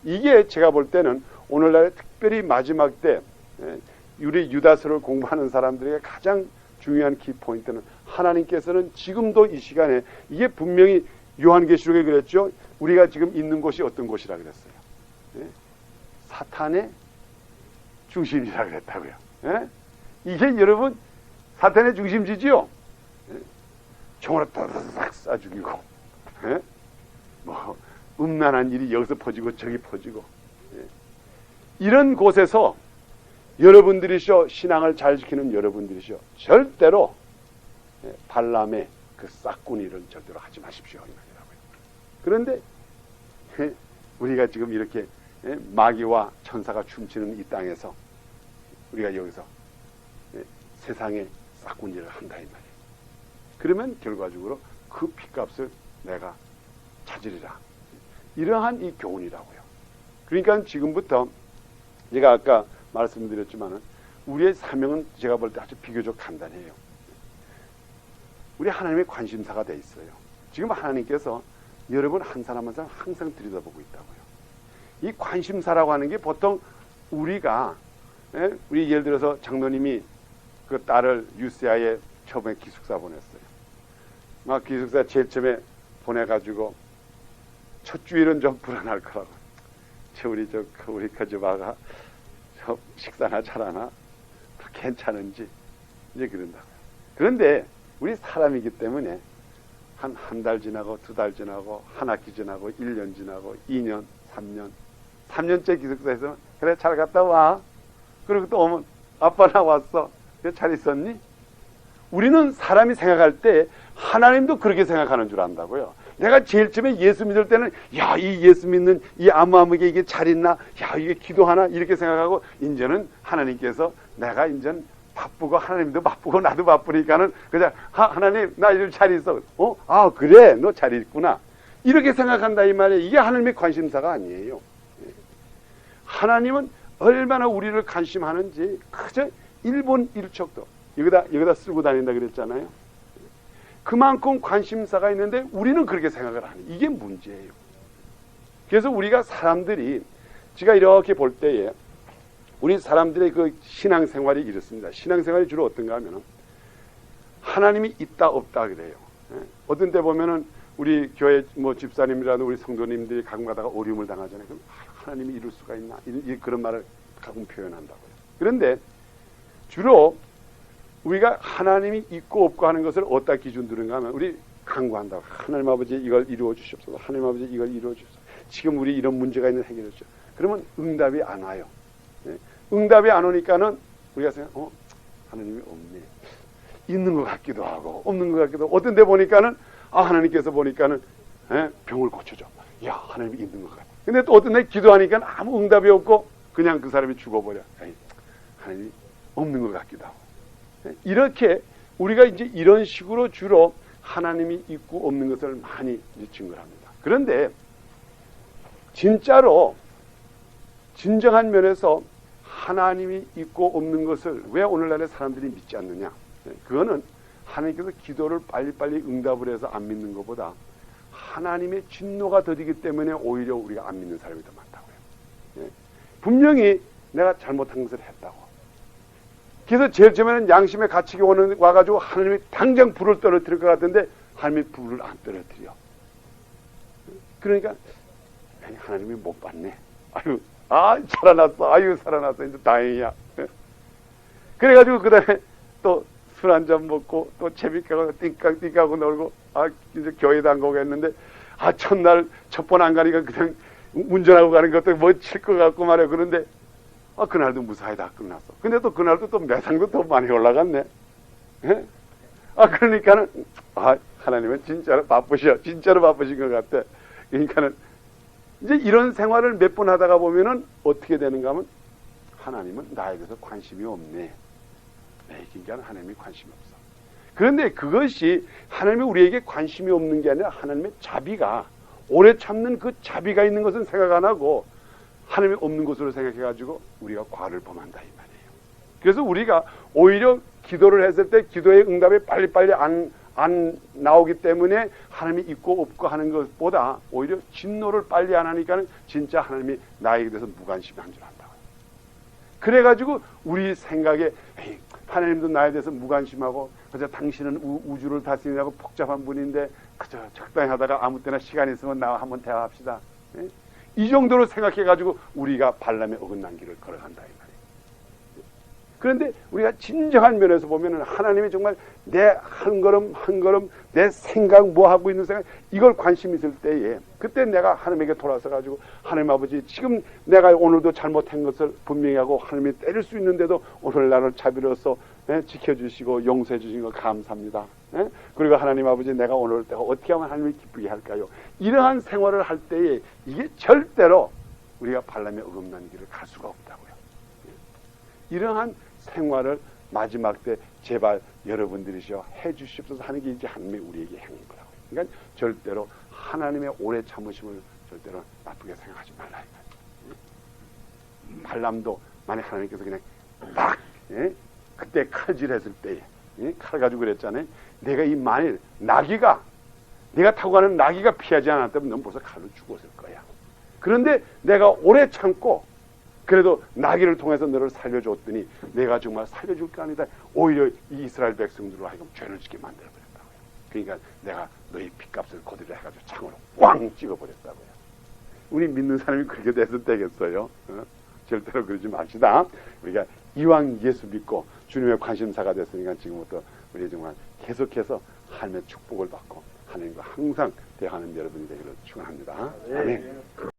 이게 제가 볼 때는 오늘날의 특별히 마지막 때 우리 유다서를 공부하는 사람들에게 가장 중요한 키포인트는 하나님께서는 지금도 이 시간에 이게 분명히 요한계시록에 그랬죠. 우리가 지금 있는 곳이 어떤 곳이라 그랬어요. 사탄의 중심이라 그랬다고요. 이게 여러분 사탄의 중심지지요. 총으로 따닥 쏴 죽이고 뭐 음란한 일이 여기서 퍼지고 저기 퍼지고 이런 곳에서 여러분들이시오 신앙을 잘 지키는 여러분들이시오 절대로 발람의 그 싹군이를 절대로 하지 마십시오 이 말이라고요. 그런데 우리가 지금 이렇게 마귀와 천사가 춤추는 이 땅에서 우리가 여기서 세상의 싹군질을 한다 이 말이에요. 그러면 결과적으로 그 핏값을 내가 찾으리라. 이러한 이 교훈이라고요. 그러니까 지금부터 제가 아까 말씀드렸지만은 우리의 사명은 제가 볼 때 아주 비교적 간단해요. 우리 하나님의 관심사가 돼 있어요. 지금 하나님께서 여러분 한 사람 한 사람 항상 들여다보고 있다고요. 이 관심사라고 하는 게 보통 우리가 우리 예를 들어서 장로님이 그 딸을 UCI에 처음에 기숙사 보냈어요. 막 기숙사 제일 처음에 보내가지고 첫 주일은 좀 불안할 거라고. 우리 그 집아가 식사나 잘하나 괜찮은지 이제 그런다고요. 그런데 우리 사람이기 때문에 한 달 지나고 2달 지나고 한 학기 지나고 1년 지나고 2년 3년째 기숙사에서 그래 잘 갔다 와. 그리고 또 오면 아빠 나 왔어. 그래 잘 있었니? 우리는 사람이 생각할 때 하나님도 그렇게 생각하는 줄 안다고요. 내가 제일 처음에 예수 믿을 때는 야, 이 예수 믿는 이 아무아무게 이게 잘 있나? 야, 이게 기도하나? 이렇게 생각하고 이제는 하나님께서 내가 이제는 바쁘고 하나님도 바쁘고 나도 바쁘니까는 그냥 하나님 나 요즘 잘 있어. 아 그래 너 잘 있구나. 이렇게 생각한다 이 말이에요. 이게 하나님의 관심사가 아니에요. 하나님은 얼마나 우리를 관심하는지 그저 1분 1척도 여기다 쓰고 다닌다 그랬잖아요. 그만큼 관심사가 있는데 우리는 그렇게 생각을 안 해요. 이게 문제예요. 그래서 우리가 사람들이 제가 이렇게 볼 때에 우리 사람들의 그 신앙생활이 이렇습니다. 신앙생활이 주로 어떤가 하면은 하나님이 있다 없다 그래요. 어떤 때 보면은 우리 교회 뭐 집사님이라도 우리 성도님들이 가끔 가다가 어려움을 당하잖아요. 그럼 하나님이 이룰 수가 있나? 그런 말을 가끔 표현한다고요. 그런데 주로 우리가 하나님이 있고 없고 하는 것을 어디다 기준 두는가 하면 우리 간구한다고. 하나님 아버지 이걸 이루어 주시옵소서. 하나님 아버지 이걸 이루어 주시옵소서. 지금 우리 이런 문제가 있는 해결해 주십시오. 그러면 응답이 안 와요. 응답이 안 오니까는 우리가 생각, 하나님이 없네. 있는 것 같기도 하고 없는 것 같기도 하고 어떤 데 보니까는 하나님께서 보니까는 병을 고쳐줘. 야, 하나님이 있는 것 같아. 근데 또 어떤 데 기도하니까 아무 응답이 없고 그냥 그 사람이 죽어버려. 하나님이 없는 것 같기도 하고. 이렇게 우리가 이제 이런 식으로 주로 하나님이 있고 없는 것을 많이 증거를 합니다. 그런데 진짜로 진정한 면에서 하나님이 있고 없는 것을 왜 오늘날의 사람들이 믿지 않느냐? 그거는 하나님께서 기도를 빨리빨리 응답을 해서 안 믿는 것보다 하나님의 진노가 더디기 때문에 오히려 우리가 안 믿는 사람이 더 많다고요. 분명히 내가 잘못한 것을 했다고. 그래서 제일 처음에는 양심의 가책이 와가지고 하나님이 당장 불을 떨어뜨릴 것 같은데 하나님이 불을 안 떨어뜨려. 그러니까 하나님이 못 봤네. 살아났어. 살아났어. 이제 다행이야. 그래가지고 그 다음에 또 술 한잔 먹고 또 재밌게 띵까띵까하고 놀고 이제 교회도 안 가고 했는데 첫날 첫 번 안 가니까 그냥 운전하고 가는 것도 뭐 칠 것 같고 말이야. 그런데 그날도 무사히 다 끝났어. 근데 또 그날도 또 매상도 더 많이 올라갔네. 그러니까는 하나님은 진짜로 바쁘셔. 진짜로 바쁘신 것 같아. 그러니까는 이제 이런 생활을 몇 번 하다가 보면은 어떻게 되는가 하면 하나님은 나에 대해서 관심이 없네. 그러니까 하나님이 관심이 없어. 그런데 그것이 하나님이 우리에게 관심이 없는 게 아니라 하나님의 자비가 오래 참는 그 자비가 있는 것은 생각 안 하고 하나님이 없는 것으로 생각해가지고 우리가 과를 범한다 이 말이에요. 그래서 우리가 오히려 기도를 했을 때 기도의 응답이 빨리빨리 안 나오기 때문에 하나님이 있고 없고 하는 것보다 오히려 진노를 빨리 안 하니까는 진짜 하나님이 나에게 대해서 무관심이 한 줄 안다고요. 그래가지고 우리 생각에 하나님도 나에 대해서 무관심하고 그저 당신은 우주를 다스리라고 복잡한 분인데 그저 적당히 하다가 아무 때나 시간 있으면 나와 한번 대화합시다. 이 정도로 생각해가지고 우리가 발람의 어긋난 길을 걸어간다 이 말이에요. 그런데 우리가 진정한 면에서 보면은 하나님이 정말 내 한 걸음 한 걸음 내 생각 뭐 하고 있는 생각 이걸 관심 있을 때에 그때 내가 하나님에게 돌아서 가지고 하나님 아버지 지금 내가 오늘도 잘못한 것을 분명히 하고 하나님이 때릴 수 있는데도 오늘 나를 자비로서 지켜주시고 용서해 주신 거 감사합니다. 그리고 하나님 아버지 내가 오늘 때가 어떻게 하면 하나님이 기쁘게 할까요? 이러한 생활을 할 때에 이게 절대로 우리가 발람의 어긋난 길을 갈 수가 없다고요. 이러한 생활을 마지막 때 제발 여러분들이시여 해주십소서 하는 게 이제 하나님이 우리에게 행한 거라고요. 그러니까 절대로 하나님의 오래 참으심을 절대로 나쁘게 생각하지 말라. 발람도 만약 하나님께서 그냥 막 그때 칼질했을 때에 칼 가지고 그랬잖아요. 내가 이 만일 나귀가 내가 타고 가는 나귀가 피하지 않았다면 넌 벌써 칼로 죽었을 거야. 그런데 내가 오래 참고 그래도 나귀를 통해서 너를 살려줬더니 내가 정말 살려줄 게 아니다. 오히려 이 이스라엘 백성들로 하여금 죄를 짓게 만들어버렸다고요. 그러니까 내가 너희 핏값을 거두려 해가지고 창으로 꽝 찍어버렸다고요. 우리 믿는 사람이 그렇게 돼서 되겠어요? 절대로 그러지 맙시다. 우리가 이왕 예수 믿고 주님의 관심사가 됐으니까 지금부터 우리 정말 계속해서 하나님의 축복을 받고 하나님과 항상 대하는 여러분이 되기를 축원합니다. 아멘.